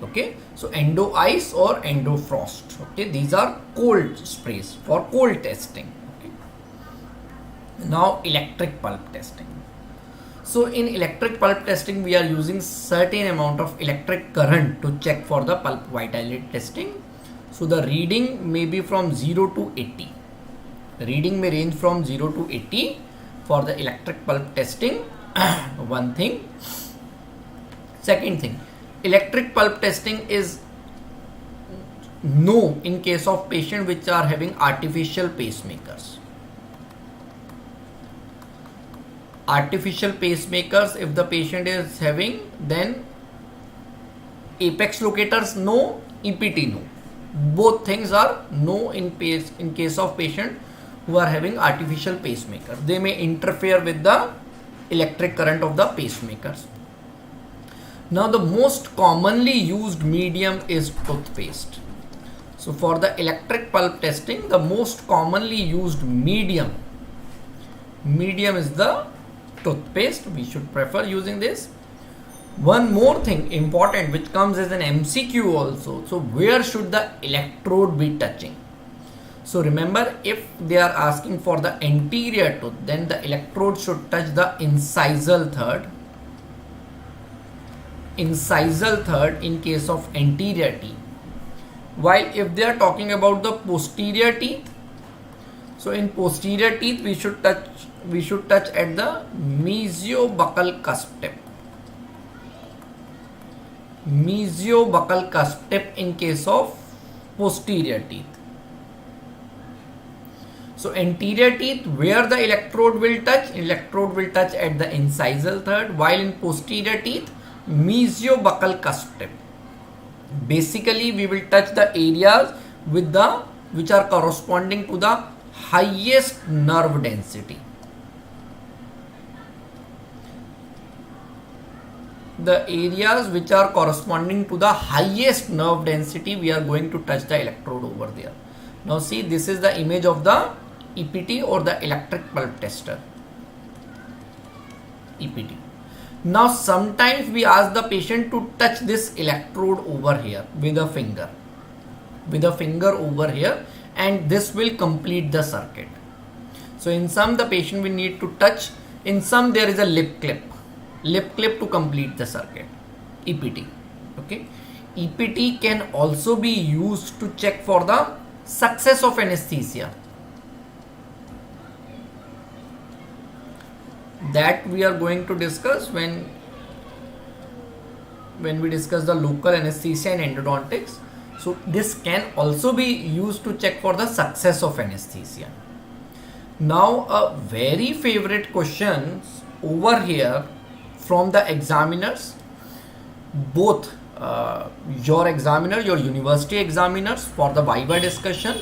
Okay, so Endo Ice or Endo Frost. Okay, these are cold sprays for cold testing. Okay. Now electric pulp testing. So in electric pulp testing, we are using certain amount of electric current to check for the pulp vitality testing. So the reading may be from 0 to 80. The reading may range from 0 to 80 for the electric pulp testing. One thing. Second thing, electric pulp testing is no in case of patients which are having artificial pacemakers. Artificial pacemakers, if the patient is having, then apex locators no, EPT no. Both things are no in case of patient who are having artificial pacemaker. They may interfere with the electric current of the pacemakers. Now the most commonly used medium is toothpaste. So for the electric pulp testing, the most commonly used medium is the toothpaste. We should prefer using this. One more thing important which comes as an MCQ also. So where should the electrode be touching? So remember, if they are asking for the anterior tooth, then the electrode should touch the incisal third. Incisal third in case of anterior teeth. While if they are talking about the posterior teeth, so in posterior teeth we should touch at the mesiobuccal cusp tip. Mesiobuccal cusp tip in case of posterior teeth. So anterior teeth, where the electrode will touch at the incisal third, while in posterior teeth, mesiobuccal cusp tip. Basically we will touch the areas which are corresponding to the highest nerve density. The areas which are corresponding to the highest nerve density, we are going to touch the electrode over there. Now see, this is the image of the EPT or the electric pulp tester. EPT. Now sometimes we ask the patient to touch this electrode over here with a finger. Over here, and this will complete the circuit. So in some the patient will need to touch, in some there is a lip clip to complete the circuit. EPT. Okay. EPT can also be used to check for the success of anesthesia. That we are going to discuss when we discuss the local anesthesia and endodontics. So this can also be used to check for the success of anesthesia. Now a very favorite question over here from the examiners, both your university examiners for the Viva discussion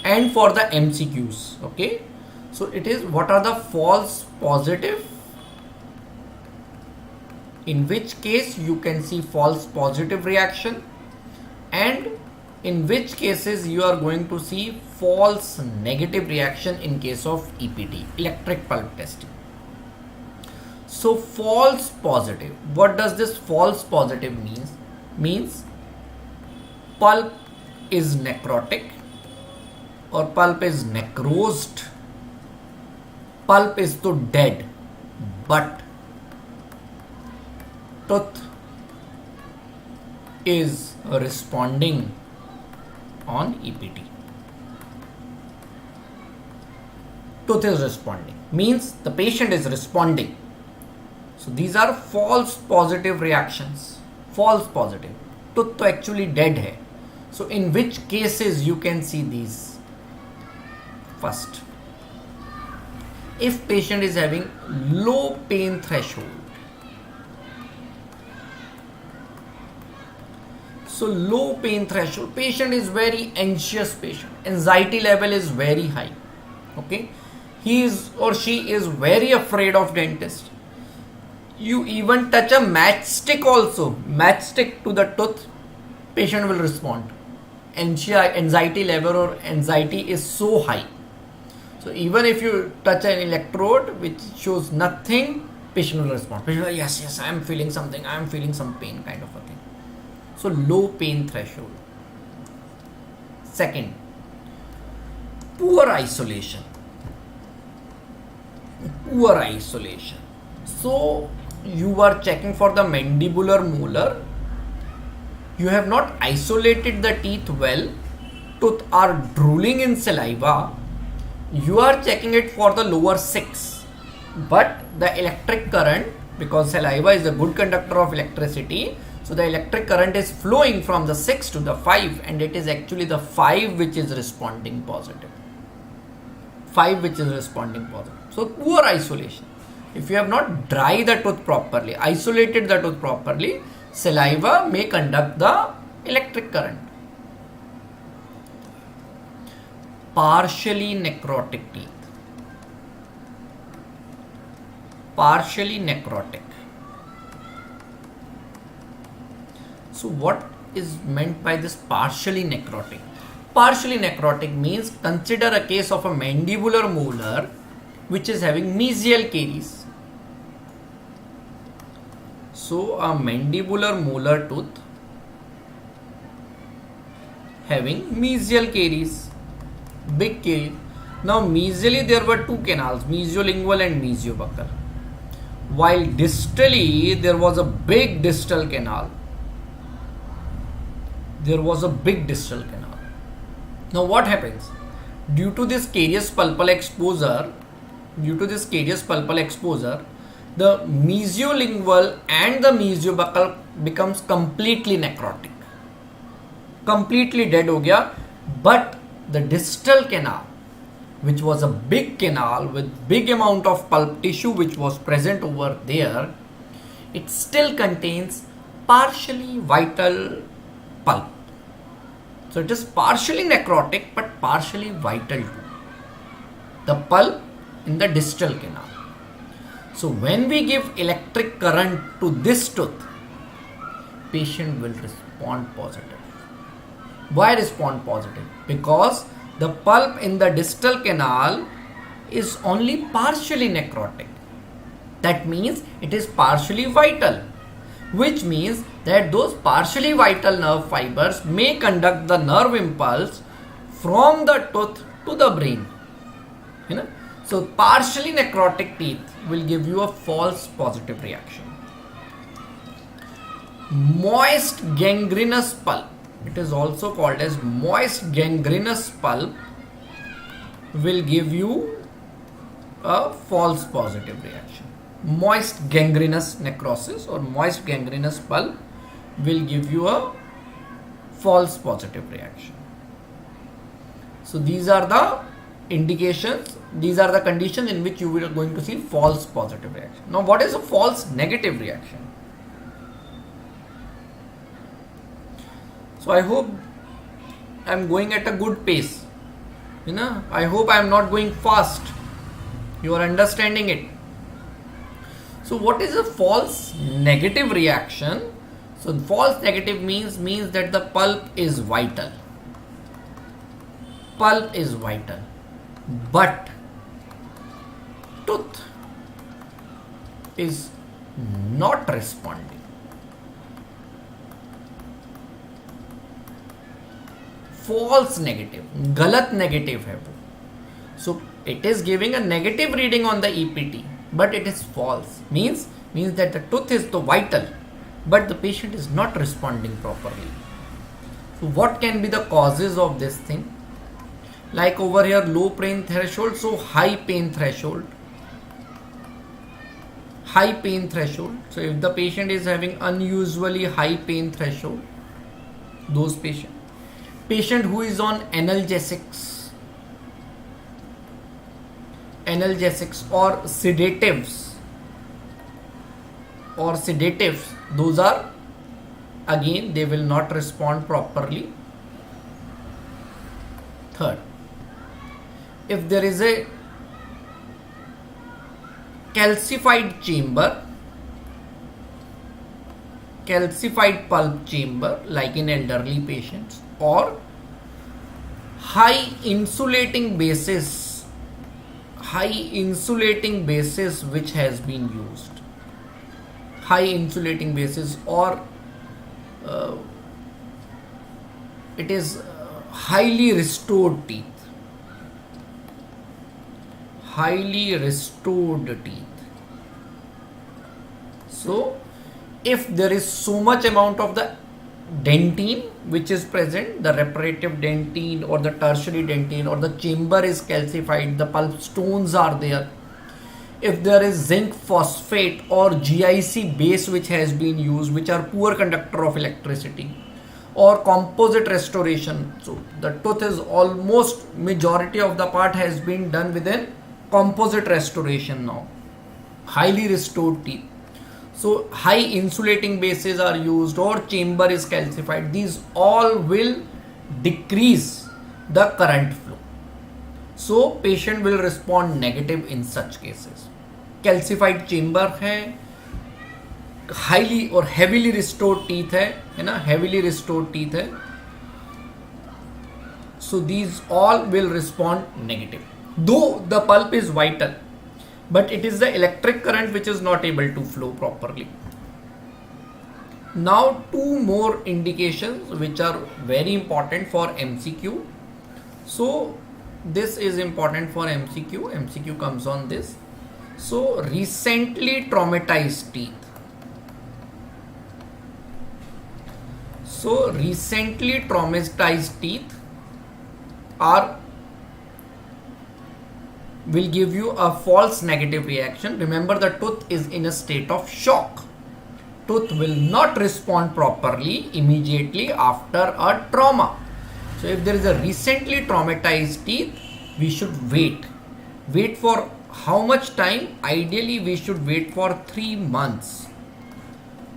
and for the MCQs. Okay, so it is, what are the false positive, in which case you can see false positive reaction, and in which cases you are going to see false negative reaction in case of EPT, electric pulp testing. So false positive, what does this false positive means pulp is necrotic or pulp is necrosed, pulp is to dead, but tooth is responding on EPT. tooth is responding, means the patient is responding. So these are false positive reactions. False positive. Tooth to actually dead hai. So in which cases you can see these? First, if patient is having low pain threshold. So low pain threshold, patient is very anxious patient. Anxiety level is very high. Okay. He is or she is very afraid of dentist. You even touch a matchstick also. Matchstick to the tooth, patient will respond. Anxiety level or anxiety is so high. So even if you touch an electrode which shows nothing, patient will respond. Patient will, yes, I am feeling something, I am feeling some pain, kind of a thing. So low pain threshold. Second, poor isolation. Poor isolation. So you are checking for the mandibular molar. You have not isolated the teeth well. Tooth are drooling in saliva. You are checking it for the lower 6. But the electric current, because saliva is a good conductor of electricity, so the electric current is flowing from the 6 to the 5, and it is actually the 5 which is responding positive. 5 which is responding positive. So poor isolation. If you have not dried the tooth properly, isolated the tooth properly, saliva may conduct the electric current. Partially necrotic teeth. Partially necrotic. So what is meant by this partially necrotic? Partially necrotic means consider a case of a mandibular molar which is having mesial caries. So a mandibular molar tooth having mesial caries, big caries. Now mesially there were two canals, mesiolingual and mesiobuccal, while distally there was a big distal canal. There was a big distal canal. Now what happens? Due to this carious pulpal exposure, the mesiolingual and the mesiobuccal becomes completely necrotic. Completely dead ho gaya. But the distal canal, which was a big canal with big amount of pulp tissue which was present over there, it still contains partially vital pulp. So it is partially necrotic but partially vital too. The pulp in the distal canal. So when we give electric current to this tooth, patient will respond positive. Why respond positive? Because the pulp in the distal canal is only partially necrotic. That means it is partially vital, which means that those partially vital nerve fibers may conduct the nerve impulse from the tooth to the brain. You know? So partially necrotic teeth will give you a false positive reaction. Moist gangrenous pulp, it is also called as moist gangrenous pulp, will give you a false positive reaction. Moist gangrenous necrosis or moist gangrenous pulp will give you a false positive reaction. So these are the indications, these are the conditions in which you are going to see false positive reaction. Now what is a false negative reaction? So I hope I am going at a good pace. I hope I am not going fast. You are understanding it. So what is a false negative reaction? So false negative means that the pulp is vital. Pulp is vital. But tooth is not responding. False negative, galat negative hai wo. So it is giving a negative reading on the EPT, but it is false. Means that the tooth is the vital, but the patient is not responding properly. So what can be the causes of this thing? Like over here, low pain threshold, so high pain threshold. High pain threshold. So if the patient is having unusually high pain threshold, those patient who is on analgesics or sedatives, those are again, they will not respond properly. Third, if there is a calcified pulp chamber like in elderly patients, or high insulating basis which has been used, or it is highly restored teeth. So if there is so much amount of the dentine which is present, the reparative dentine or the tertiary dentine, or the chamber is calcified, the pulp stones are there, if there is zinc phosphate or GIC base which has been used, which are poor conductor of electricity, or composite restoration, so the tooth is almost majority of the part has been done within composite restoration now, highly restored teeth. So high insulating bases are used, or chamber is calcified. These all will decrease the current flow. So patient will respond negative in such cases. Calcified chamber है, highly or heavily restored teeth है ना, heavily restored teeth है. So these all will respond negative. Though the pulp is vital, but it is the electric current which is not able to flow properly. Now two more indications which are very important for MCQ. So this is important for MCQ. MCQ comes on this. So recently traumatized teeth. So recently traumatized teeth will give you a false negative reaction. Remember, the tooth is in a state of shock. Tooth will not respond properly immediately after a trauma. So if there is a recently traumatized teeth, we should wait. Wait for how much time? Ideally, we should wait for 3 months.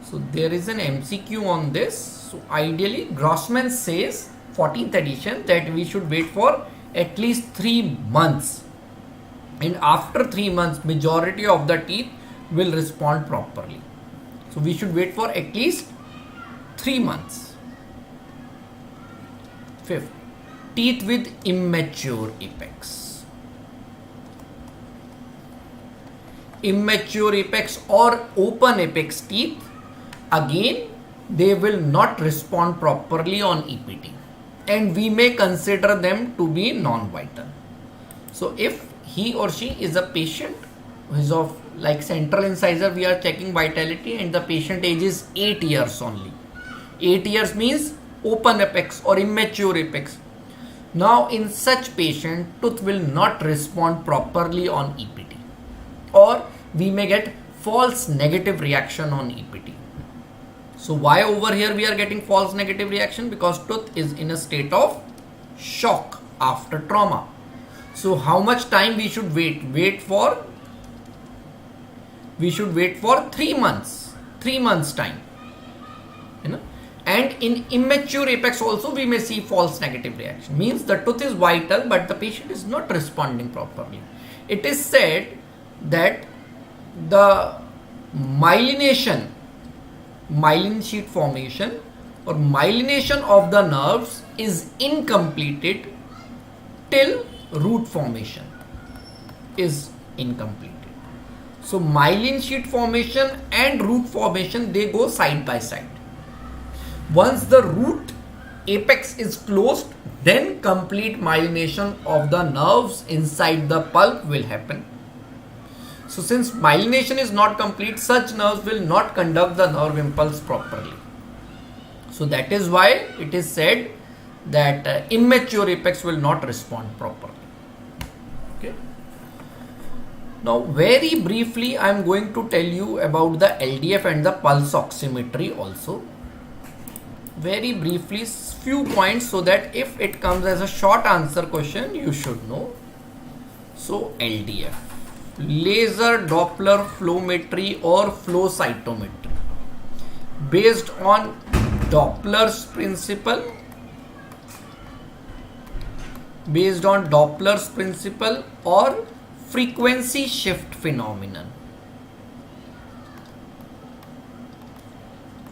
So there is an MCQ on this. So ideally, Grossman says, 14th edition, that we should wait for at least 3 months. And after 3 months, majority of the teeth will respond properly. So we should wait for at least 3 months. Fifth, teeth with immature apex. Immature apex or open apex teeth, again, they will not respond properly on EPT. And we may consider them to be non-vital. So if he or she is a patient who is of like central incisor, we are checking vitality, and the patient age is 8 years only. 8 years means open apex or immature apex. Now in such patient, tooth will not respond properly on EPT, or we may get false negative reaction on EPT. So why over here we are getting false negative reaction? Because tooth is in a state of shock after trauma. So how much time we should wait? We should wait for 3 months. 3 months time. You know? And in immature apex also we may see false negative reaction. Means the tooth is vital, but the patient is not responding properly. It is said that the myelination, myelin sheet formation or myelination of the nerves is incompleted till root formation is incompleted. So myelin sheet formation and root formation, they go side by side. Once the root apex is closed, then complete myelination of the nerves inside the pulp will happen. So since myelination is not complete, such nerves will not conduct the nerve impulse properly. So that is why it is said that immature apex will not respond properly. Okay. Now very briefly I am going to tell you about the LDF and the pulse oximetry also. Very briefly few points so that if it comes as a short answer question you should know. So LDF, laser Doppler flowmetry or flow cytometry, based on Doppler's principle, or frequency shift phenomenon.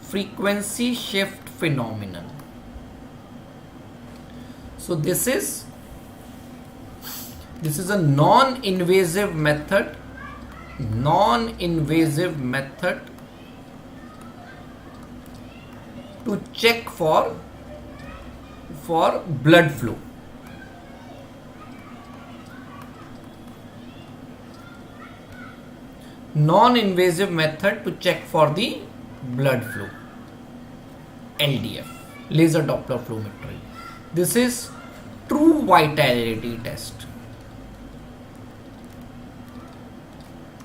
Frequency shift phenomenon. So this is a non-invasive method to check for blood flow. Non-invasive method to check for the blood flow. LDF, laser Doppler flowmetry. This is true vitality test.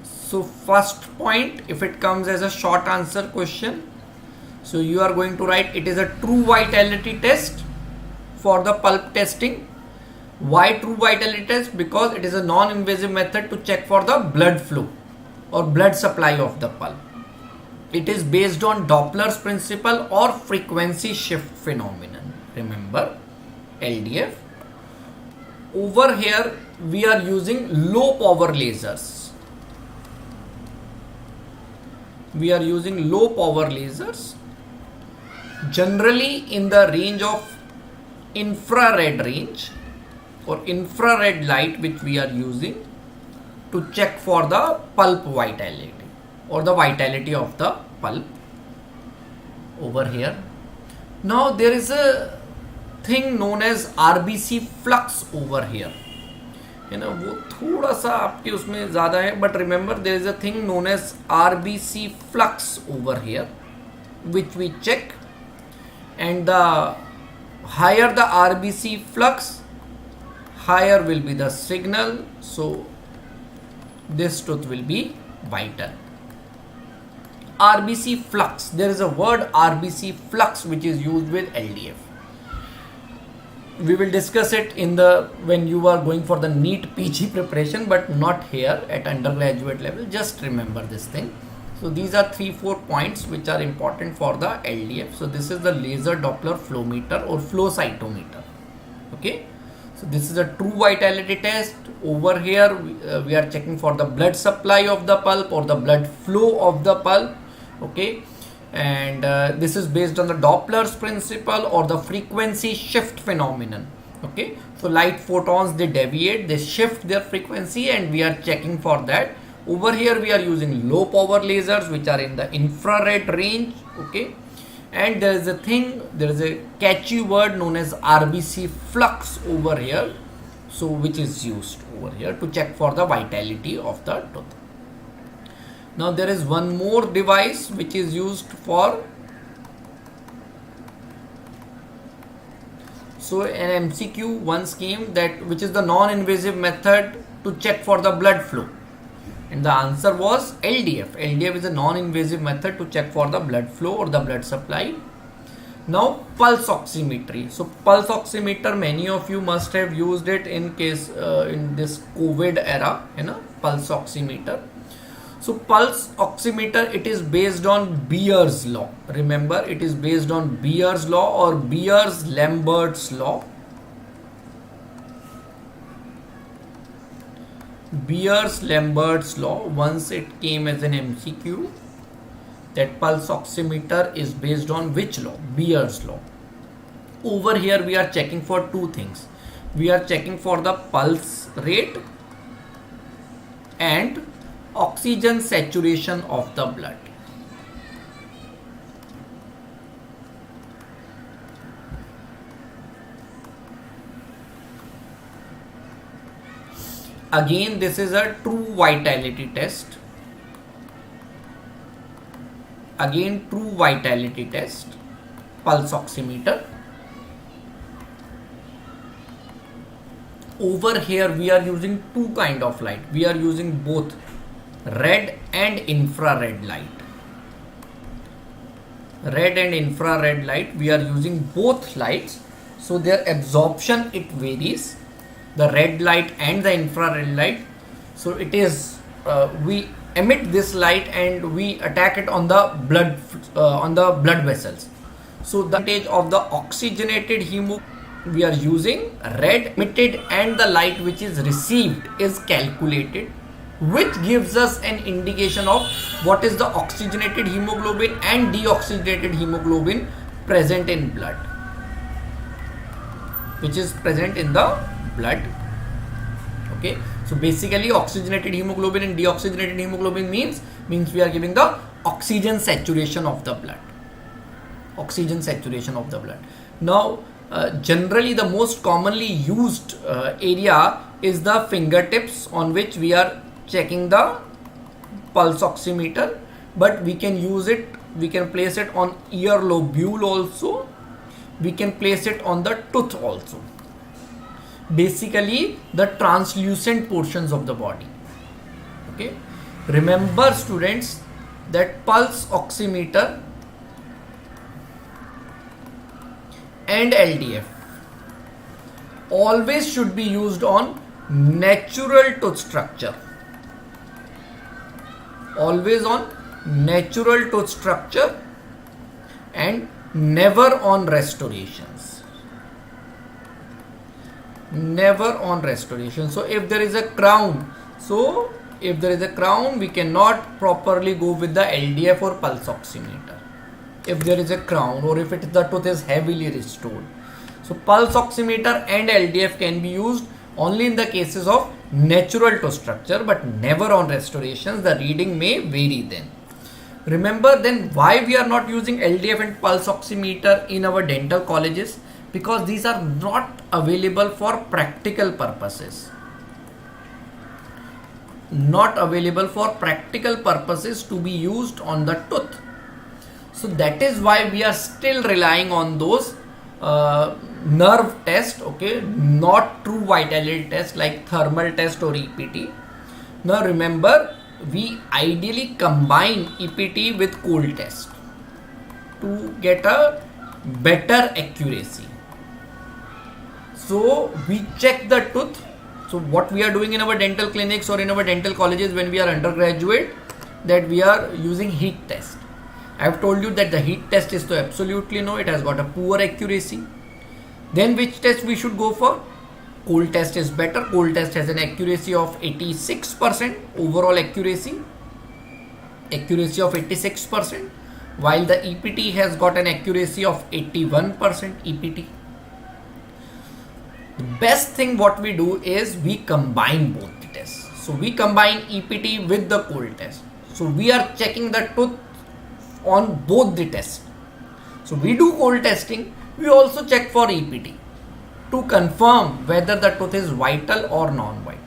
So first point, if it comes as a short answer question, so you are going to write it is a true vitality test for the pulp testing. Why true vitality test? Because it is a non-invasive method to check for the blood flow or blood supply of the pulp. It is based on Doppler's principle or frequency shift phenomenon. Remember, LDF. Over here we are using low power lasers. We are using low power lasers, generally in the range of infrared range or infrared light, which we are using to check for the pulp vitality or the vitality of the pulp. Over here now there is a thing known as RBC flux over here. वो थोड़ा सा आपके उसमें ज़्यादा है, but remember there is a thing known as RBC flux over here which we check, and the higher the RBC flux, higher will be the signal. So this truth will be vital. RBC flux, there is a word RBC flux which is used with LDF. We will discuss it when you are going for the NEET PG preparation, but not here at undergraduate level. Just remember this thing. So these are 3-4 points which are important for the LDF. So this is the laser Doppler flowmeter or flow cytometer. Okay. So this is a true vitality test. Over here we are checking for the blood supply of the pulp or the blood flow of the pulp. Okay. And this is based on the Doppler's principle or the frequency shift phenomenon. Okay, so light photons, they deviate, they shift their frequency, and we are checking for that. Over here we are using low power lasers which are in the infrared range. Okay, and there is a catchy word known as RBC flux over here, so which is used over here to check for the vitality of the tooth. Now there is one more device which is used for, so an MCQ once came that which is the non-invasive method to check for the blood flow, and the answer was LDF. LDF is a non-invasive method to check for the blood flow or the blood supply. Now pulse oximetry. So pulse oximeter, many of you must have used it in this COVID era, pulse oximeter. So pulse oximeter, it is based on Beer's law. Remember, it is based on Beer's law or Beer's-Lambert's law. Beer's-Lambert's law, once it came as an MCQ, that pulse oximeter is based on which law? Beer's law. Over here we are checking for two things. We are checking for the pulse rate and oxygen saturation of the blood. Again, this is a true vitality test. Again, true vitality test, pulse oximeter. over here we are using two kind of light. We are using both red and infrared light. Red and infrared light, we are using both lights, so their absorption it varies, the red light and the infrared light. So it is we emit this light and we attack it on the blood vessels. So the percentage of the oxygenated hemoglobin we are using red emitted and the light which is received is calculated, which gives us an indication of what is the oxygenated hemoglobin and deoxygenated hemoglobin present in blood, which is present in the blood. Okay, so basically oxygenated hemoglobin and deoxygenated hemoglobin means we are giving the oxygen saturation of the blood. Oxygen saturation of the blood. Now generally the most commonly used area is the fingertips, on which we are checking the pulse oximeter, but we can use it, we can place it on ear lobule also, we can place it on the tooth also, basically the translucent portions of the body. Okay, remember students that pulse oximeter and LDF always should be used on natural tooth structure. Always on natural tooth structure and never on restorations. Never on restoration. So if there is a crown, we cannot properly go with the LDF or pulse oximeter. If there is a crown or if the tooth is heavily restored. So pulse oximeter and LDF can be used only in the cases of natural tooth structure, but never on restorations. The reading may vary then. Remember then why we are not using LDF and pulse oximeter in our dental colleges? Because these are not available for practical purposes. Not available for practical purposes to be used on the tooth. So that is why we are still relying on those nerve test, okay, not true vitality test like thermal test or EPT. Now remember, we ideally combine EPT with cold test to get a better accuracy. So we check the tooth. So what we are doing in our dental clinics or in our dental colleges when we are undergraduate, that we are using heat test. I have told you that the heat test is to absolutely no, it has got a poor accuracy. Then which test we should go for? Cold test is better. Cold test has an accuracy of 86%, overall accuracy of 86%, while the EPT has got an accuracy of 81% EPT. The best thing what we do is we combine both the tests. So we combine EPT with the cold test. So we are checking the tooth on both the tests. So we do cold testing, we also check for EPT to confirm whether the tooth is vital or non-vital.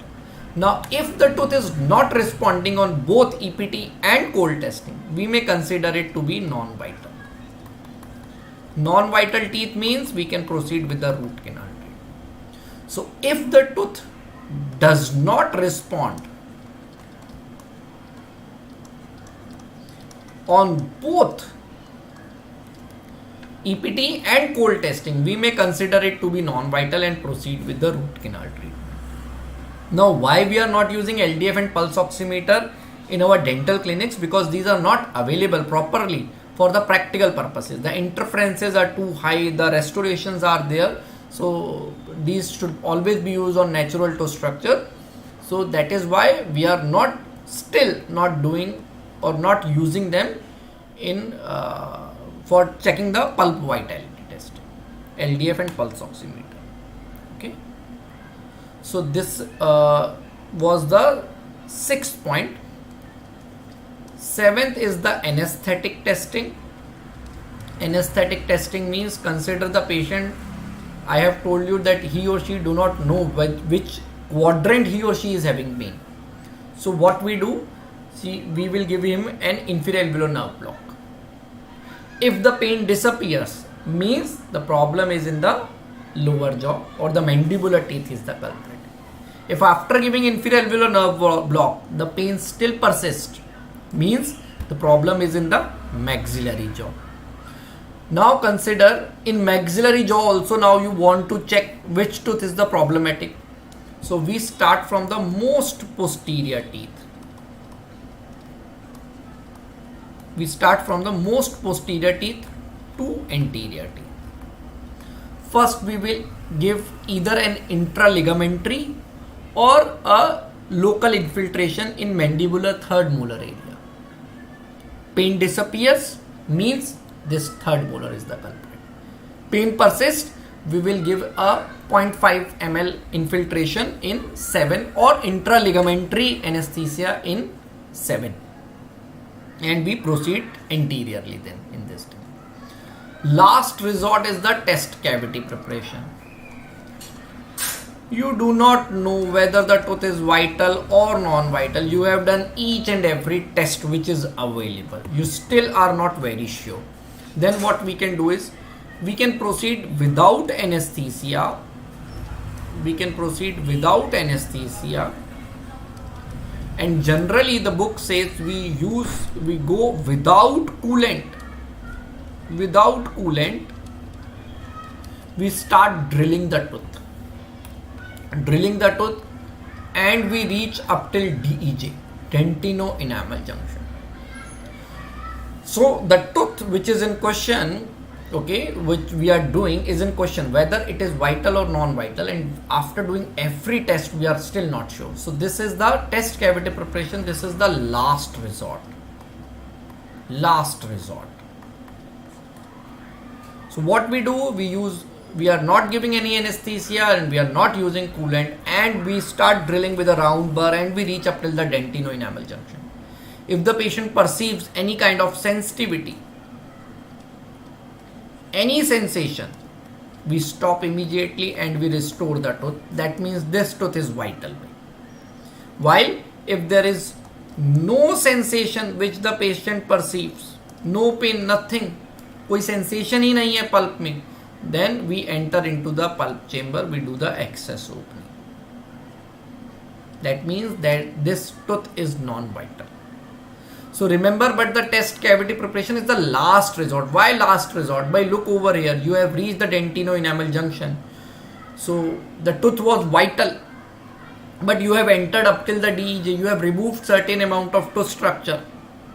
Now if the tooth is not responding on both EPT and cold testing, we may consider it to be non-vital. Non-vital teeth means we can proceed with the root canal treatment. So if the tooth does not respond on both EPT and cold testing, we may consider it to be non-vital and proceed with the root canal treatment. Now why we are not using LDF and pulse oximeter in our dental clinics? Because these are not available properly for the practical purposes. The interferences are too high, the restorations are there. So these should always be used on natural tooth structure. So that is why we are still not doing or not using them in for checking the pulp vitality test, LDF and pulse oximeter. Okay, so this was the 6th point. 7th is the anesthetic testing. Anesthetic testing means consider the patient. I have told you that he or she do not know which quadrant he or she is having pain. So what we do, we will give him an inferior alveolar nerve block. If the pain disappears, means the problem is in the lower jaw or the mandibular teeth is the culprit. If after giving inferior alveolar nerve block, the pain still persists, means the problem is in the maxillary jaw. Now consider in maxillary jaw also, now you want to check which tooth is the problematic. So we start from the most posterior teeth. We start from the most posterior teeth to anterior teeth. First we will give either an intraligamentary or a local infiltration in mandibular third molar area. Pain disappears, means this third molar is the culprit. Pain persists, we will give a 0.5 ml infiltration in 7 or intraligamentary anesthesia in 7, and we proceed anteriorly then in this time. Last resort is the test cavity preparation. You do not know whether the tooth is vital or non-vital. You have done each and every test which is available. You still are not very sure. Then what we can do is, we can proceed without anesthesia. We can proceed without anesthesia. And generally the book says we go without coolant. Without coolant, we start drilling the tooth. And we reach up till DEJ, dentino-enamel junction. So the tooth which is in question, okay, which we are doing is in question whether it is vital or non-vital, and after doing every test we are still not sure. So this is the test cavity preparation. This is the last resort. So what we do, we are not giving any anesthesia and we are not using coolant, and we start drilling with a round burr and we reach up till the dentino-enamel junction. If the patient perceives any kind of sensitivity, any sensation, we stop immediately and we restore the tooth. That means this tooth is vital. While if there is no sensation which the patient perceives, no pain, nothing, कोई sensation ही नहीं है pulp में, then we enter into the pulp chamber, we do the access opening. That means that this tooth is non-vital. So remember, but the test cavity preparation is the last resort. Why last resort? By look over here, you have reached the dentino-enamel junction. So the tooth was vital, but you have entered up till the DEJ. You have removed certain amount of tooth structure,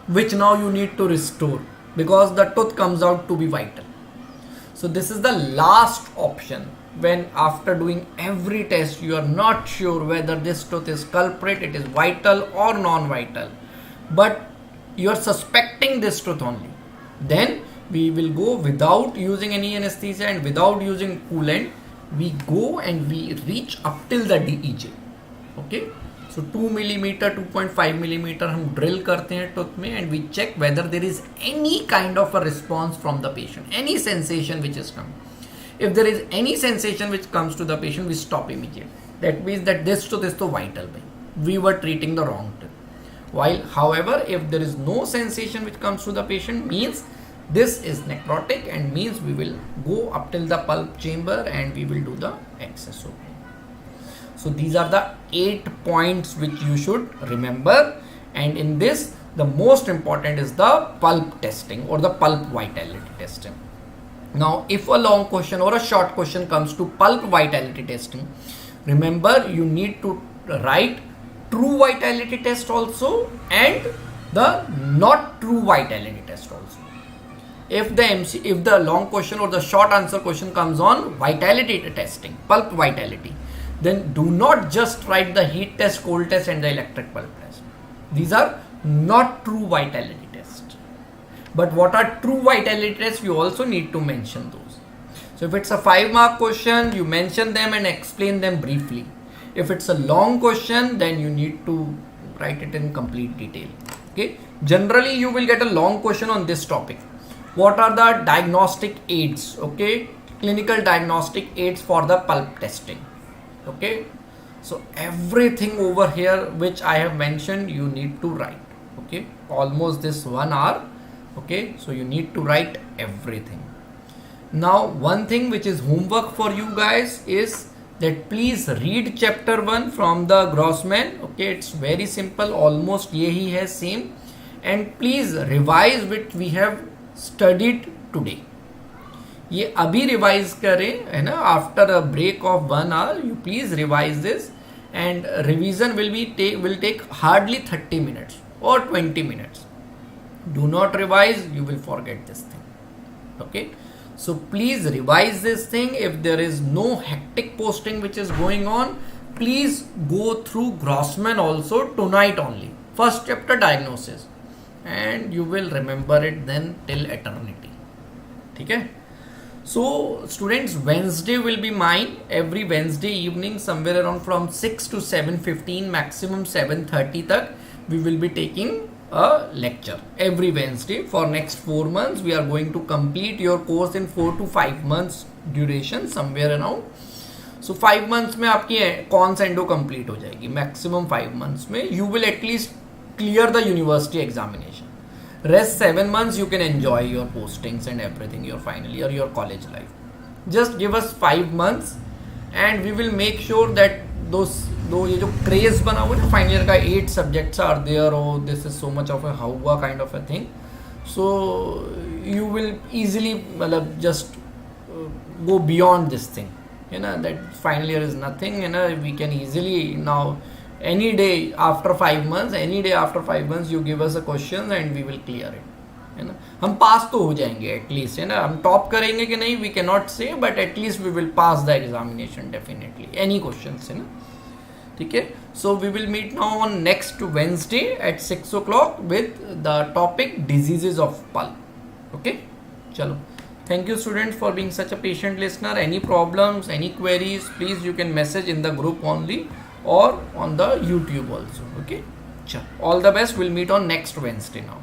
which now you need to restore because the tooth comes out to be vital. So this is the last option. When after doing every test, you are not sure whether this tooth is culprit, it is vital or non-vital, but you are suspecting this tooth only, then we will go without using any anesthesia and without using coolant. We go and we reach up till the DEJ. Okay, so 2 mm 2.5 mm हम drill करते हैं tooth में, and we check whether there is any kind of a response from the patient, any sensation which is coming. If there is any sensation which comes to the patient, we stop immediately. That means that this tooth is so vital. We were treating the wrong tooth. While however, if there is no sensation which comes to the patient, means this is necrotic, and means we will go up till the pulp chamber and we will do the access opening. So these are the 8 points which you should remember, and in this the most important is the pulp testing or the pulp vitality testing. Now if a long question or a short question comes to pulp vitality testing, remember you need to write true vitality test also and the not true vitality test also. If the long question or the short answer question comes on vitality testing, pulp vitality, then do not just write the heat test, cold test and the electric pulp test. These are not true vitality tests. But what are true vitality tests? You also need to mention those. So if it's a 5-mark question, you mention them and explain them briefly. If it's a long question, then you need to write it in complete detail. Okay. Generally, you will get a long question on this topic. What are the diagnostic aids? Okay. Clinical diagnostic aids for the pulp testing. Okay. So everything over here which I have mentioned, you need to write. Okay. Almost this 1 hour. Okay. So you need to write everything. Now, one thing which is homework for you guys is that please read chapter 1 from the Grossman. Okay, it's very simple, almost यही है same, and please revise what we have studied today. ये अभी revise करें है ना, after a break of 1 hour you please revise this, and revision will take hardly 30 minutes or 20 minutes. Do not revise, you will forget this thing. Okay, so please revise this thing. If there is no hectic posting which is going on, please go through Grossman also tonight only, first chapter diagnosis, and you will remember it then till eternity. Okay. So students, Wednesday will be mine. Every Wednesday evening somewhere around from 6 to 7:15, maximum 7:30 tak we will be taking a lecture every Wednesday for next 4 months. We are going to complete your course in 4 to 5 months duration, somewhere around. So 5 months में आपकी cons endo complete हो जाएगी, maximum 5 months में you will at least clear the university examination. Rest 7 months you can enjoy your postings and everything, your final year, your college life. Just give us 5 months and we will make sure that दो ये जो craze बना हुआ है final year का, 8 subjects are there, और this is so much of a हाउआ kind of a thing, so you will easily मतलब just go beyond this thing, you know, that final year is nothing, you know, we can easily now any day after 5 months you give us a questions and we will clear it, है ना. हम पास तो हो जाएंगे at least, है ना. हम top करेंगे कि नहीं we cannot say, but at least we will pass the examination definitely, any questions, है ना. ठीक है. So we will meet now on next Wednesday at 6 o'clock with the topic diseases of pulp. Okay, चलो. Thank you students for being such a patient listener. Any problems, any queries, please you can message in the group only or on the YouTube also. Okay, all the best. We'll meet on next Wednesday now.